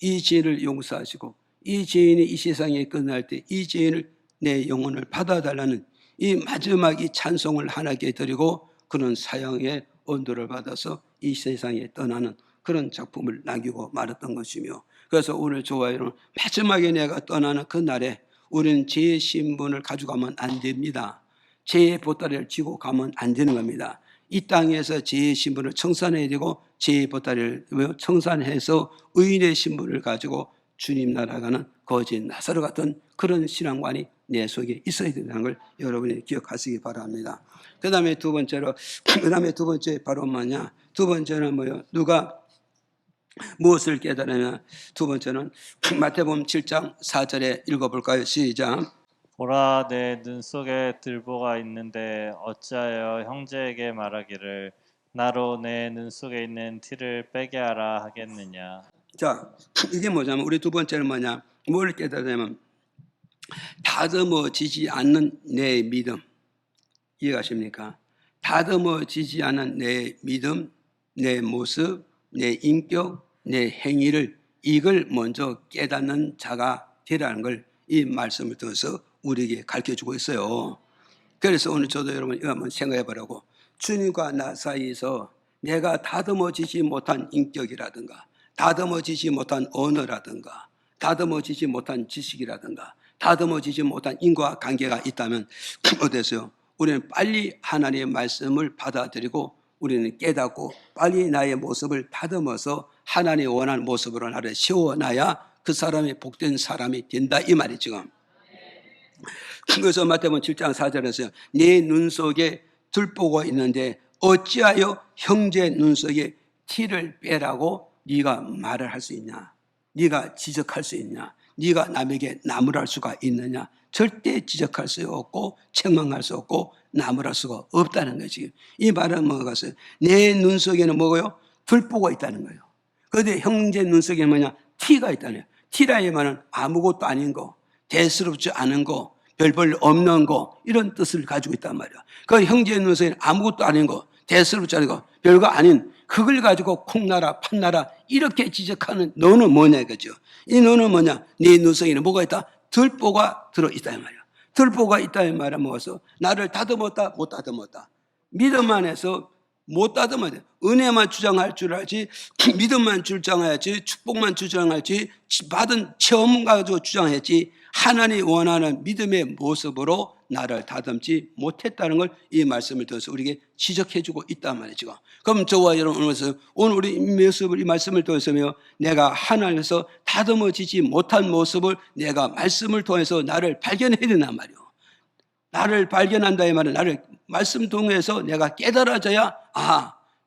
이 죄를 용서하시고 이 죄인이 이 세상에 끝날 때 이 죄인을 내 영혼을 받아달라는 이 마지막 이 찬송을 하나님께 드리고 그런 사형의 온도를 받아서 이 세상에 떠나는 그런 작품을 남기고 말았던 것이며, 그래서 오늘 좋아요는 마지막에 내가 떠나는 그 날에 우리는 죄의 신분을 가져가면 안 됩니다. 죄의 보따리를 쥐고 가면 안 되는 겁니다. 이 땅에서 죄의 신분을 청산해야 되고 죄의 보따리를 청산해서 의인의 신분을 가지고 주님 나라가는 거짓 나사로 같은 그런 신앙관이 내 속에 있어야 된다는 걸 여러분이 기억하시기 바랍니다. 그 다음에 두 번째 바로 뭐냐? 두 번째는 뭐요? 누가 무엇을 깨달으면 두 번째는 마태복음 7장 4절에 읽어볼까요? 시작. 보라, 내 눈 속에 들보가 있는데 어찌하여 형제에게 말하기를 나로 내 눈 속에 있는 티를 빼게 하라 하겠느냐. 자, 이게 뭐냐면 우리 두 번째는 뭐냐? 뭘 깨달으냐면 다듬어지지 않는 내 믿음. 이해가십니까? 다듬어지지 않은 내 믿음, 내 모습, 내 인격, 내 행위를 이걸 먼저 깨닫는 자가 되라는 걸 이 말씀을 통해서 우리에게 가르쳐주고 있어요. 그래서 오늘 저도 여러분 이거 한번 생각해 보라고. 주님과 나 사이에서 내가 다듬어지지 못한 인격이라든가 다듬어지지 못한 언어라든가 다듬어지지 못한 지식이라든가 다듬어지지 못한 인과관계가 있다면 어땠어요? 우리는 빨리 하나님의 말씀을 받아들이고 우리는 깨닫고 빨리 나의 모습을 다듬어서 하나님이 원하는 모습으로 나를 세워놔야 그 사람이 복된 사람이 된다 이 말이 지금. 그래서 마태복음 7장 4절에서 내 눈 속에 들보가 있는데 어찌하여 형제 눈 속에 티를 빼라고 네가 말을 할 수 있냐? 네가 지적할 수 있냐? 네가 남에게 나무랄 수가 있느냐? 절대 지적할 수 없고 책망할 수 없고 나무랄 수가 없다는 거지. 이 말은 뭐가 있어요? 내 눈 속에는 뭐고요? 들보가 있다는 거예요. 그런데 형제 눈 속에 뭐냐? 티가 있다는 거예요. 티라의 말은 아무것도 아닌 거, 대수롭지 않은 거, 별볼 없는 거 이런 뜻을 가지고 있단 말이야. 그 형제의 눈 속에는 아무것도 아닌 거, 대수롭지 않은 거, 별거 아닌 그걸 가지고 콩나라 판나라 이렇게 지적하는 너는 뭐냐 이거죠. 이 너는 뭐냐? 네 눈 속에는 뭐가 있다? 들보가 들어있다 이 말이야. 들보가 있다 이 말은 뭐서 나를 다듬었다 못 다듬었다. 믿음 안에서 못 다듬어야 돼. 은혜만 주장할 줄 알지 믿음만 주장해야지 축복만 주장할지 받은 체험 가지고 주장했지 하나님이 원하는 믿음의 모습으로 나를 다듬지 못했다는 걸 이 말씀을 통해서 우리에게 지적해주고 있단 말이죠. 그럼 저와 여러분께서 오늘 우리 모습을 이 말씀을 통해서 내가 하나님에서 다듬어지지 못한 모습을 내가 말씀을 통해서 나를 발견해야 된단 말이에요. 나를 발견한다 이 말은 나를 말씀 통해서 내가 깨달아져야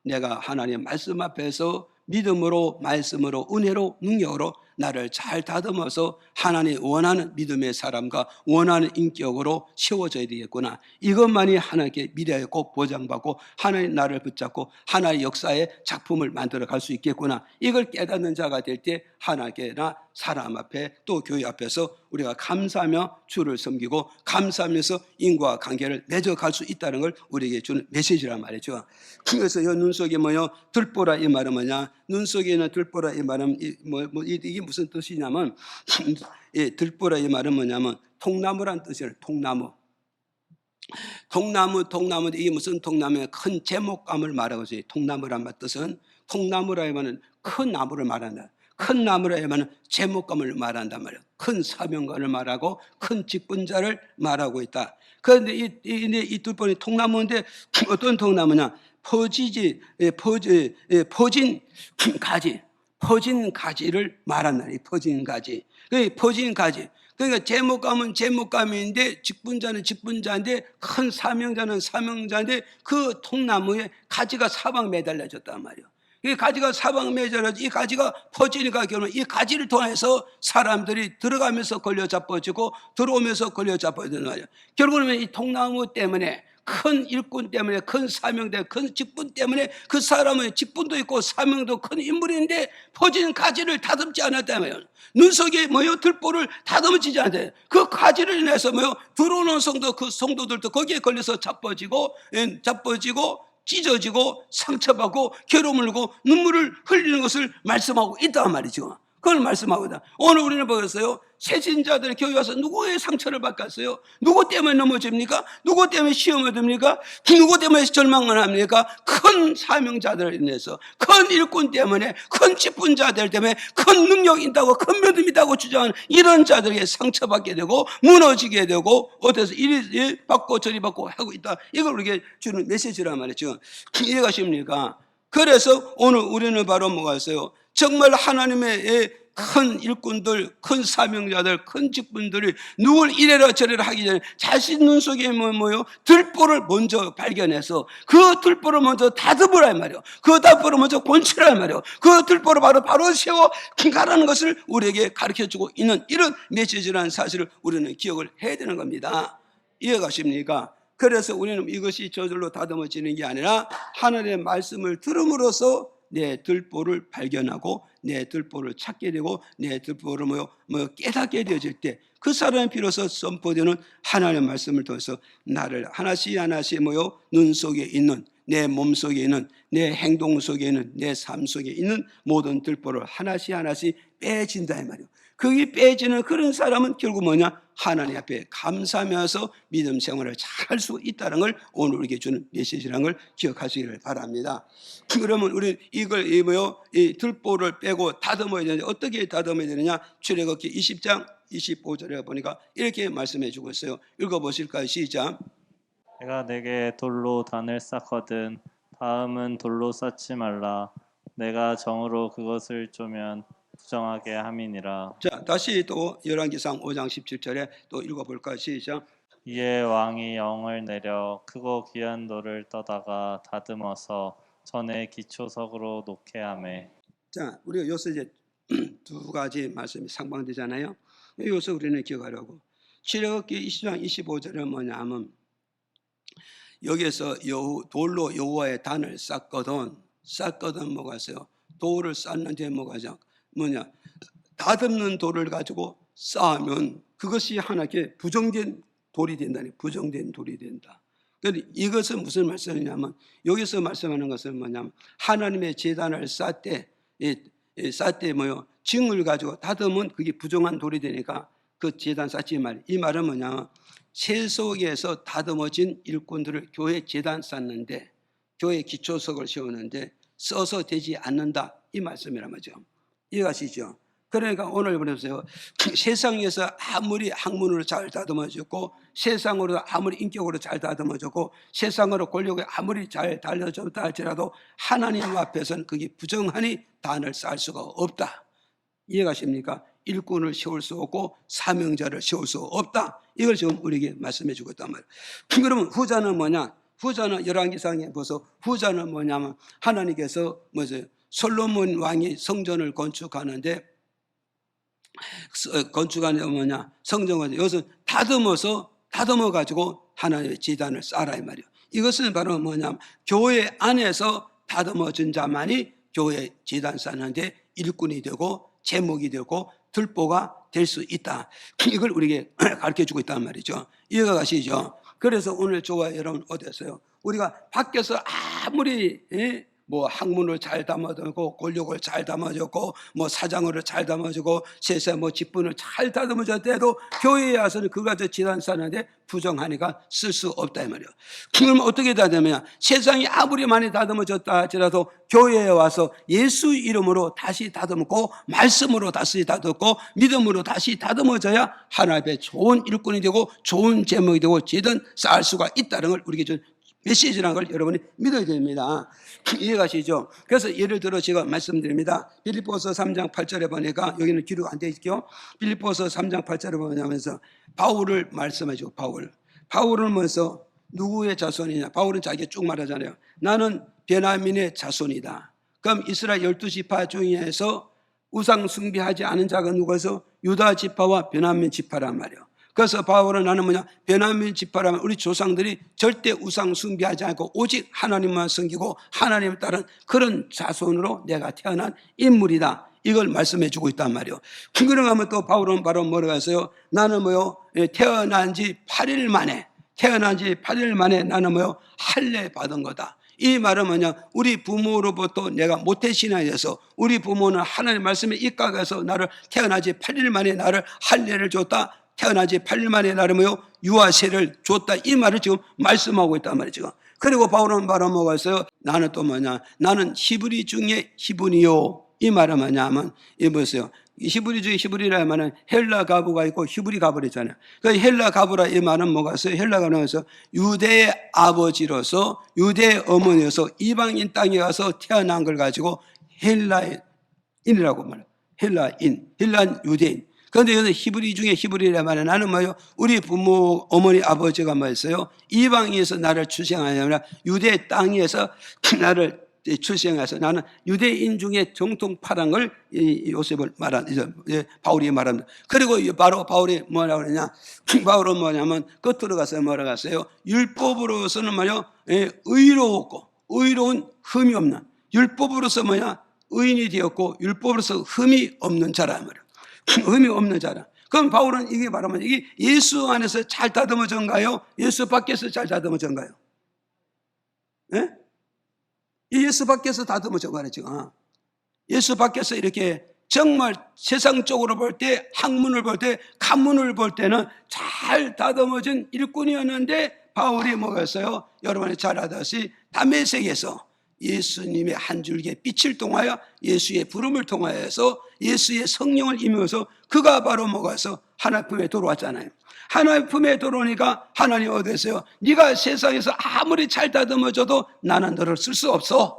내가 하나님의 말씀 앞에서 믿음으로 말씀으로 은혜로 능력으로 나를 잘 다듬어서 하나님이 원하는 믿음의 사람과 원하는 인격으로 세워져야 되겠구나. 이것만이 하나님께 미래에 꼭 보장받고 하나님 나를 붙잡고 하나의 역사의 작품을 만들어 갈 수 있겠구나. 이걸 깨닫는 자가 될 때 하나님께나 사람 앞에 또 교회 앞에서 우리가 감사하며 주를 섬기고 감사하면서 인과관계를 맺어갈 수 있다는 걸 우리에게 주는 메시지란 말이죠. 그래서 이 눈 속에 들보라 이 말은 뭐냐? 눈 속에 있는 들보라 이 말은 이게 무슨 뜻이냐면 들보라 이 말은 뭐냐면 통나무란 뜻이에요. 통나무 이게 무슨 통나무에 큰 제목감을 말하고 있어요. 통나무란 뜻은 통나무라 하면 큰 나무를 말한다. 큰 나무라 하면 제목감을 말한단 말이에요. 큰 사명감을 말하고 큰 직분자를 말하고 있다. 그런데 이 들보는 통나무인데 어떤 통나무냐? 퍼진 가지를 말한다. 퍼진 가지. 퍼진 가지. 그러니까 제목감은 제목감인데 직분자는 직분자인데 큰 사명자는 사명자인데 그 통나무에 가지가 사방 매달려졌단 말이에요. 이 가지가 사방 매달려져 이 가지가 퍼지니까 결국 이 가지를 통해서 사람들이 들어가면서 걸려 잡아지고 들어오면서 걸려 잡아지는 말이에요. 결국은 이 통나무 때문에 큰 일꾼 때문에 큰 사명 때문에 큰 직분 때문에 그 사람의 직분도 있고 사명도 큰 인물인데 퍼진 가지를 다듬지 않았다면 눈 속에 들보를 다듬지지 않았다. 그 가지를 인해서 들어오는 성도 그 성도들도 거기에 걸려서 잡아지고 찢어지고 상처받고 괴로움을 하고 눈물을 흘리는 것을 말씀하고 있단 말이죠. 그걸 말씀하거든. 오늘 우리는 보겠어요. 새신자들이 교회 와서 누구의 상처를 받겠어요? 누구 때문에 넘어집니까? 누구 때문에 시험을 듭니까? 누구 때문에 절망을 합니까? 큰 사명자들을 인해서, 큰 일꾼 때문에, 큰 직분자들 때문에, 큰 능력이 있다고, 큰 믿음이 있다고 주장하는 이런 자들에게 상처받게 되고 무너지게 되고 어때서 이리 받고 저리 받고 하고 있다. 이걸 우리에게 주는 메시지란 말이죠. 이해가십니까? 그래서 오늘 우리는 바로 뭐가 있어요? 정말 하나님의 큰 일꾼들, 큰 사명자들, 큰 직분들이 누굴 이래라 저래라 하기 전에 자신 눈 속에 뭐요? 들보를 먼저 발견해서 그 들보를 먼저 다듬으라 말이요. 그 들보를 먼저 권치라 말이요. 그 들보를 바로 세워 가라는 것을 우리에게 가르쳐주고 있는 이런 메시지라는 사실을 우리는 기억을 해야 되는 겁니다. 이해가십니까? 그래서 우리는 이것이 저절로 다듬어지는 게 아니라 하나님의 말씀을 들음으로써 내 들보를 발견하고 내 들보를 찾게 되고 내 들보를 깨닫게 되어질 때 그 사람의 비로소 선포되는 하나님의 말씀을 통해서 나를 하나씩 하나씩 눈 속에 있는 내 몸 속에 있는 내 행동 속에 있는 내 삶 속에 있는 모든 들보를 하나씩 하나씩 빼진다 이 말이에요. 그게 빼지는 그런 사람은 결국 뭐냐? 하나님 앞에 감사하면서 믿음 생활을 잘 할 수 있다는 걸 오늘 우리에게 주는 메시지라는 걸 기억하시기를 바랍니다. 그러면 우리 이걸 이 들보를 빼고 다듬어야 되는데 어떻게 다듬어야 되느냐? 출애굽기 20장 25절에 보니까 이렇게 말씀해 주고 있어요. 읽어보실까요? 시작. 내가 내게 돌로 단을 쌓거든 다음은 돌로 쌓지 말라. 내가 정으로 그것을 쪼면 부정하게 함이니라. 자, 다시 또 열왕기상 5장 17절에 또 읽어볼까요? 시작. 이에 왕이 영을 내려 크고 귀한 돌을 떠다가 다듬어서 전에 기초석으로 놓게 하매. 자, 우리가 여기서 이제 두 가지 말씀이 상반되잖아요. 여기서 우리는 기억하려고. 출애굽기 20장 25절은 뭐냐면 여기에서 돌로 여호와의 단을 쌓거든 뭐가 있어요? 돌을 쌓는데 뭐냐? 다듬는 돌을 가지고 쌓으면 그것이 하나님께 부정된 돌이 된다니, 부정된 돌이 된다. 그런데 이것은 무슨 말씀이냐면 여기서 말씀하는 것은 뭐냐면 하나님의 제단을 쌓을 때 증을 가지고 다듬으면 그게 부정한 돌이 되니까 그 제단 쌓지 말. 이 말은 뭐냐면 새 속에서 다듬어진 일꾼들을 교회 제단 쌓는데 교회 기초석을 세우는데 써서 되지 않는다. 이 말씀이란 말이죠. 이해가시죠? 그러니까 오늘 보세요. 세상에서 아무리 학문으로 잘 다듬어졌고 세상으로 아무리 인격으로 잘 다듬어졌고 세상으로 권력에 아무리 잘 달려졌다 할지라도 하나님 앞에서는 그게 부정하니 단을 쌓을 수가 없다. 이해가십니까? 일꾼을 세울 수 없고 사명자를 세울 수 없다. 이걸 지금 우리에게 말씀해 주고 있단 말이에요. 그러면 후자는 뭐냐? 후자는 열왕기상에 보서 후자는 뭐냐면 하나님께서 솔로몬 왕이 성전을 건축하는데 뭐냐? 성전을 여기서 다듬어 가지고 하나님의 제단을 쌓아라 이 말이에요. 이것은 바로 뭐냐면 교회 안에서 다듬어진 자만이 교회 제단 쌓는데 일꾼이 되고 제목이 되고 들보가 될 수 있다. 이걸 우리에게 가르쳐주고 있단 말이죠. 이해가 가시죠? 그래서 오늘 저와 여러분 어땠어요? 우리가 밖에서 아무리 학문을 잘 담아주고 권력을 잘 담아주고 사장으로 잘 담아주고 세상 직분을 잘 다듬어줬대도 교회에 와서는 그거 가지고 지단 싸는데 부정하니까 쓸 수 없다 이 말이에요. 그러면 어떻게 다듬으냐? 세상이 아무리 많이 다듬어졌다 할지라도 교회에 와서 예수 이름으로 다시 다듬고 말씀으로 다시 다듬고 믿음으로 다시 다듬어져야 하나님의 좋은 일꾼이 되고 좋은 제목이 되고 제든 쌓을 수가 있다는 걸 우리에게 준 메시지라는 걸 여러분이 믿어야 됩니다. 이해가시죠? 그래서 예를 들어 제가 말씀드립니다. 빌립보서 3장 8절에 보니까 여기는 기록 안 돼 있죠. 빌립보서 3장 8절에 보면서 바울을 말씀하죠. 바울은 뭐서 누구의 자손이냐? 바울은 자기가 쭉 말하잖아요. 나는 베냐민의 자손이다. 그럼 이스라엘 12지파 중에서 우상 숭배하지 않은 자가 누구서? 유다 지파와 베냐민 지파란 말이에요. 그래서 바울은 나는 베냐민 지파라면 우리 조상들이 절대 우상 숭배하지 않고 오직 하나님만 섬기고 하나님을 따른 그런 자손으로 내가 태어난 인물이다. 이걸 말씀해 주고 있단 말이에요. 그러고 하면 또 바울은 바로 뭐라고 했어요? 나는 태어난 지 8일 만에 나는 할례 받은 거다. 이 말은 뭐냐? 우리 부모로부터 내가 모태신앙에서 우리 부모는 하나님의 말씀에 입각해서 나를 태어나지 8일 만에 나를 할례를 줬다. 태어나지 8일 만에 나를 뭐요? 유아세를 줬다. 이 말을 지금 말씀하고 있단 말이죠. 그리고 바울은 뭐가 있어요? 나는 또 뭐냐? 나는 히브리 중에 히브리요. 이 말은 뭐냐면 이 보세요. 히브리 중에 히브리라 말은 헬라 가부가 있고 히브리 가부가 있잖아요. 그 헬라 가부라 이 말은 뭐가 있어요? 헬라 가부에서 유대의 아버지로서 유대의 어머니로서 이방인 땅에 가서 태어난 걸 가지고 헬라인이라고 말해요. 헬라 유대인. 그런데 여기서 히브리 중에 히브리라 말은 나는 뭐예요? 우리 부모, 어머니, 아버지가 뭐였어요? 이방인에서 나를 출생하냐, 유대 땅에서 나를 출생해서 나는 유대인 중에 정통 파란 걸 요셉을 바울이 말합니다. 그리고 바로 바울이 뭐라고 그러냐? 바울은 뭐냐면 끝으로 가서 뭐라고 했어요? 율법으로서는 뭐요? 의로웠고 의로운 흠이 없는 율법으로서 뭐냐? 의인이 되었고 율법으로서 흠이 없는 자라 말이에요. 흠이 없는 자라. 그럼 바울은 이게 말하면 이게 예수 안에서 잘 다듬어진가요? 예수 밖에서 잘 다듬어진가요? 예? 예수 밖에서 다듬어져 가네 지금. 예수 밖에서 이렇게 정말 세상적으로 볼 때, 학문을 볼 때, 간문을 볼 때는 잘 다듬어진 일꾼이었는데 바울이 뭐였어요? 여러분이 잘 아다시 다메섹에서 예수님의 한 줄기의 빛을 통하여 예수의 부름을 통하여서 예수의 성령을 임해서 그가 바로 뭐가서 하나님 품에 들어왔잖아요. 하나님 품에 들어오니까 하나님 어디서요? 네가 세상에서 아무리 잘 다듬어줘도 나는 너를 쓸 수 없어.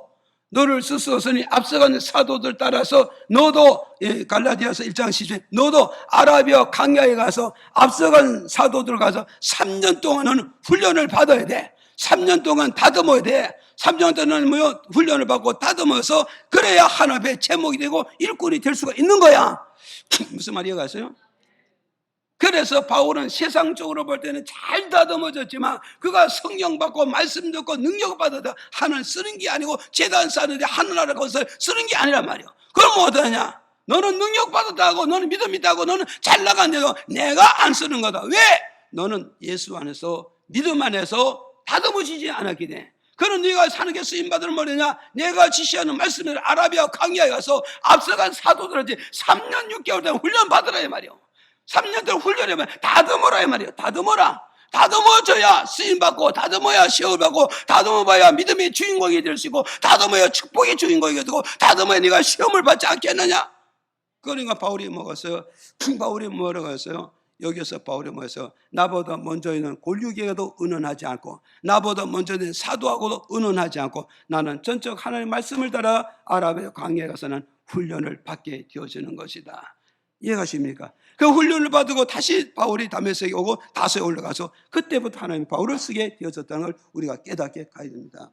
너를 쓸 수 없으니 앞서간 사도들 따라서 너도 갈라디아서 1장 10절 너도 아라비아 광야에 가서 앞서간 사도들 가서 3년 동안은 훈련을 받아야 돼. 3년 동안 다듬어야 돼. 3년 동안 뭐요? 훈련을 받고 다듬어서 그래야 하나님의 제목이 되고 일꾼이 될 수가 있는 거야. 무슨 말이야 가서요? 그래서 바울은 세상적으로 볼 때는 잘 다듬어졌지만 그가 성령 받고 말씀 듣고 능력 받아도 하나님 쓰는 게 아니고 제단 쌓는데 하늘나라 것을 쓰는 게 아니란 말이야. 그럼 뭐 어떠냐? 너는 능력 받았다고 너는 믿음 있다고 너는 잘 나간데도 내가 안 쓰는 거다. 왜? 너는 예수 안에서 믿음 안에서 다듬어지지 않았기 때문에. 그럼 네가 사는 게 쓰임받을 뭐냐? 내가 지시하는 말씀을 아라비아 광야에 가서 앞서간 사도들한테 3년 6개월 동안 훈련 받으라 이 말이야. 3년 동안 훈련하면 다듬어라 이 말이에요. 다듬어줘야 쓰임받고 다듬어야 시험을 받고 다듬어봐야 믿음의 주인공이 될 수 있고 다듬어야 축복의 주인공이 되고 다듬어야 네가 시험을 받지 않겠느냐. 그러니까 바울이 먹었어요. 바울이 뭐라고 했어요? 여기서 바울이 뭐였어요? 나보다 먼저 있는 골육에게도 의논하지 않고 나보다 먼저 있는 사도하고도 의논하지 않고 나는 전적 하나님의 말씀을 따라 아라비아 광야에 가서는 훈련을 받게 되어지는 것이다. 이해가십니까? 그 훈련을 받고 다시 바울이 다메섹에 오고 다소에 올라가서 그때부터 하나님이 바울을 쓰게 되어졌다는 걸 우리가 깨닫게 가야 됩니다.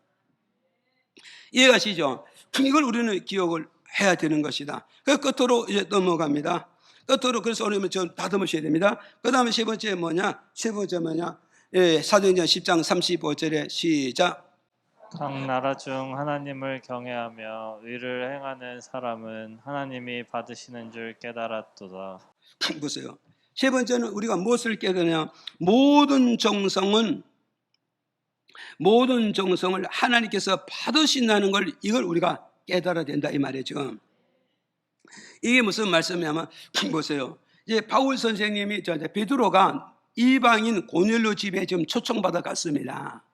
이해가시죠? 이걸 우리는 기억을 해야 되는 것이다. 그 끝으로 이제 넘어갑니다. 끝으로 그래서 오늘 좀 다듬으셔야 됩니다. 그 다음에 세 번째 뭐냐? 사도행전 10장 35절에 시작. 각 나라 중 하나님을 경외하며 의를 행하는 사람은 하나님이 받으시는 줄 깨달았도다. 보세요. 세 번째는 우리가 무엇을 깨달으냐? 모든 정성을 하나님께서 받으신다는 걸 이걸 우리가 깨달아야 된다 이 말이죠. 이게 무슨 말씀이냐면 보세요. 이제 바울 선생님이 베드로가 이방인 고넬료 집에 지금 초청받아 갔습니다.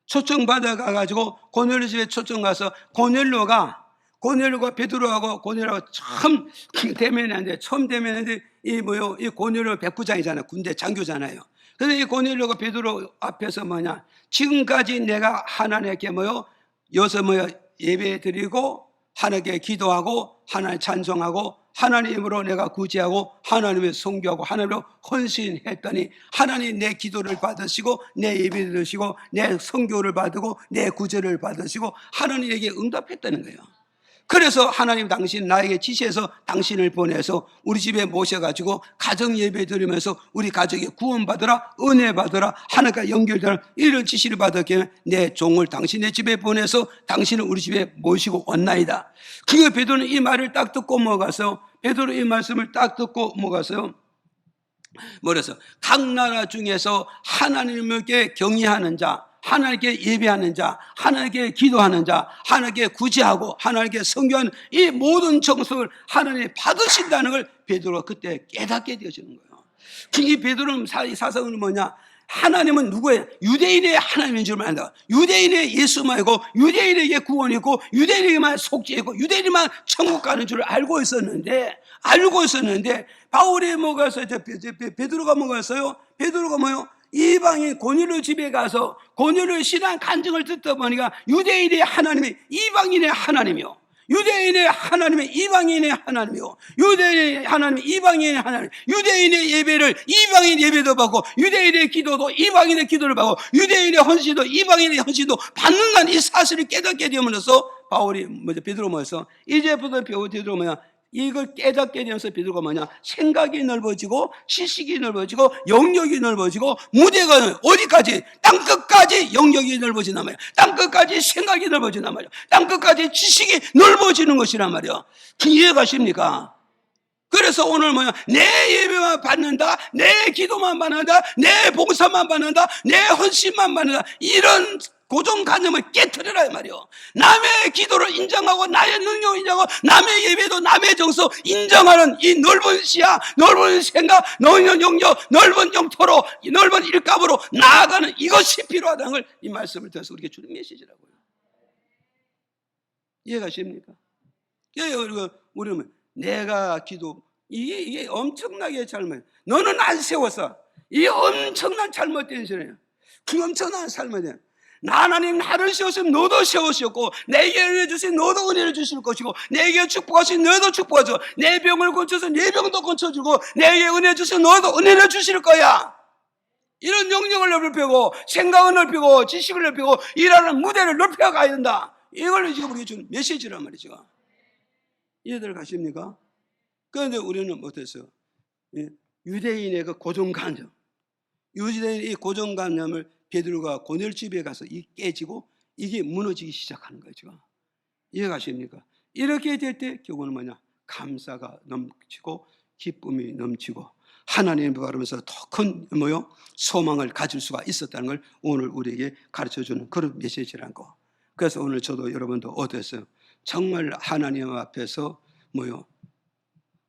초청받아 가가지고 고넬료 집에 초청가서 고넬료가 베드로하고 고넬료가 처음 대면했는데 이 고넬료 백부장이잖아요. 군대 장교잖아요. 그래서 이 고넬료가 베드로 앞에서 뭐냐? 지금까지 내가 하나님께 예배 드리고 하나님께 기도하고 하나님 찬송하고 하나님으로 내가 구제하고 하나님을 섬기하고 하나님으로 헌신했더니 하나님 내 기도를 받으시고 내 예배를 들으시고 내 선교를 받고 내 구제를 받으시고 하나님에게 응답했다는 거예요. 그래서 하나님 당신 나에게 지시해서 당신을 보내서 우리 집에 모셔가지고 가정 예배 드리면서 우리 가족이 구원받으라 은혜 받으라 하나님과 연결되라 이런 지시를 받았기에 내 종을 당신의 집에 보내서 당신을 우리 집에 모시고 왔나이다. 그게 베드로는 이 말을 딱 듣고 뭐가서 베드로 이 말씀을 딱 듣고 뭐가서요? 뭐래서 각 나라 중에서 하나님께 경외하는 자 하나님께 예배하는 자, 하나님께 기도하는 자, 하나님께 구제하고 하나님께 성교하는 이 모든 정성을 하나님이 받으신다는 걸 베드로가 그때 깨닫게 되어지는 거예요. 이 베드로는 사상은 뭐냐? 하나님은 누구예요? 유대인의 하나님인 줄만 안다. 유대인의 예수만 있고, 유대인에게 구원이 있고, 유대인에게만 속죄 있고, 유대인만 천국 가는 줄 알고 있었는데 바울이 뭐가 했어요? 베드로가 뭐가 했어요? 베드로가 뭐요? 이방인 고넬료 집에 가서 고넬료의 신앙 간증을 듣다 보니까 유대인의 하나님이 이방인의 하나님이요, 유대인의 하나님이 이방인의 하나님이요, 유대인의 하나님이 이방인의 하나님, 유대인의 예배를 이방인 예배도 받고, 유대인의 기도도 이방인의 기도를 받고, 유대인의 헌신도 이방인의 헌신도 받는다는 이 사실을 깨닫게 되면서 바울이 베드로 뭐였어? 이제부터 베드로 뭐야? 이걸 깨닫게 되면서 베드로가 뭐냐? 생각이 넓어지고, 지식이 넓어지고, 영역이 넓어지고, 무대가 어디까지? 땅끝까지 영역이 넓어진단 말이야. 땅끝까지 생각이 넓어진단 말이야. 땅끝까지 지식이 넓어지는 것이란 말이야. 이해가십니까? 그래서 오늘 뭐야? 내 예배만 받는다, 내 기도만 받는다, 내 봉사만 받는다, 내 헌신만 받는다, 이런 고정관념을 깨트리라 이 말이요. 남의 기도를 인정하고 나의 능력을 인정하고 남의 예배도 남의 정서 인정하는 이 넓은 시야, 넓은 생각, 넓은 영역, 넓은 영토로, 넓은 일감으로 나아가는 이것이 필요하다는 걸 이 말씀을 통해서 우리에게 주는 메시지라고요. 이해가십니까? 우리는 내가 기도, 이게 엄청나게 잘못, 너는 안 세워서 이게 엄청난 잘못된 소리예요. 그 엄청난 잘못이에요. 하나님 나를 세웠으면 너도 세우셨고, 내게 은혜 주신 너도 은혜를 주실 것이고, 내게 축복하신 너도 축복하시고, 내 병을 고쳐서 내 병도 고쳐주고, 내게 은혜 주신 너도 은혜를 주실 거야. 이런 영역을 넓히고, 생각을 넓히고, 지식을 넓히고, 일하는 무대를 넓혀가야 된다. 이걸 지금 우리가 주는 메시지란 말이죠. 이해들 가십니까? 그런데 우리는 어땠어요? 유대인의 그 고정관념, 유대인의 이 고정관념을 베드로가 고넬집에 가서 깨지고 이게 무너지기 시작하는 거죠. 이해가십니까? 이렇게 될 때 결국은 뭐냐? 감사가 넘치고 기쁨이 넘치고 하나님을 바라보면서 더 큰 소망을 가질 수가 있었다는 걸 오늘 우리에게 가르쳐주는 그런 메시지란 거. 그래서 오늘 저도 여러분도 어땠어요? 정말 하나님 앞에서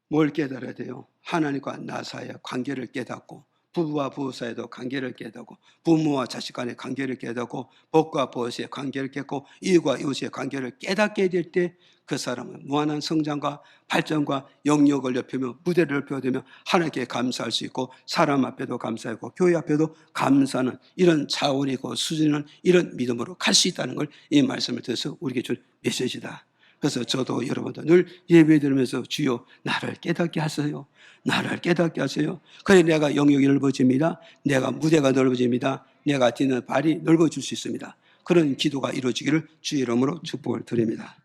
뭘 깨달아야 돼요? 하나님과 나 사이의 관계를 깨닫고, 부부와 부부 사이도 관계를 깨닫고, 부모와 자식 간의 관계를 깨닫고, 법과 보호의 관계를 깨닫고, 이웃과 이웃의 관계를 깨닫게 될 때 그 사람은 무한한 성장과 발전과 영역을 넓히며 무대를 넓혀되며 하나님께 감사할 수 있고, 사람 앞에도 감사하고 교회 앞에도 감사하는 이런 차원이고 수준은 이런 믿음으로 갈 수 있다는 걸 이 말씀을 통해서 우리에게 준 메시지다. 그래서 저도 여러분도 늘 예배 드리면서 주여 나를 깨닫게 하세요. 나를 깨닫게 하세요. 그래 내가 영역이 넓어집니다. 내가 무대가 넓어집니다. 내가 뛰는 발이 넓어질 수 있습니다. 그런 기도가 이루어지기를 주의 이름으로 축복을 드립니다.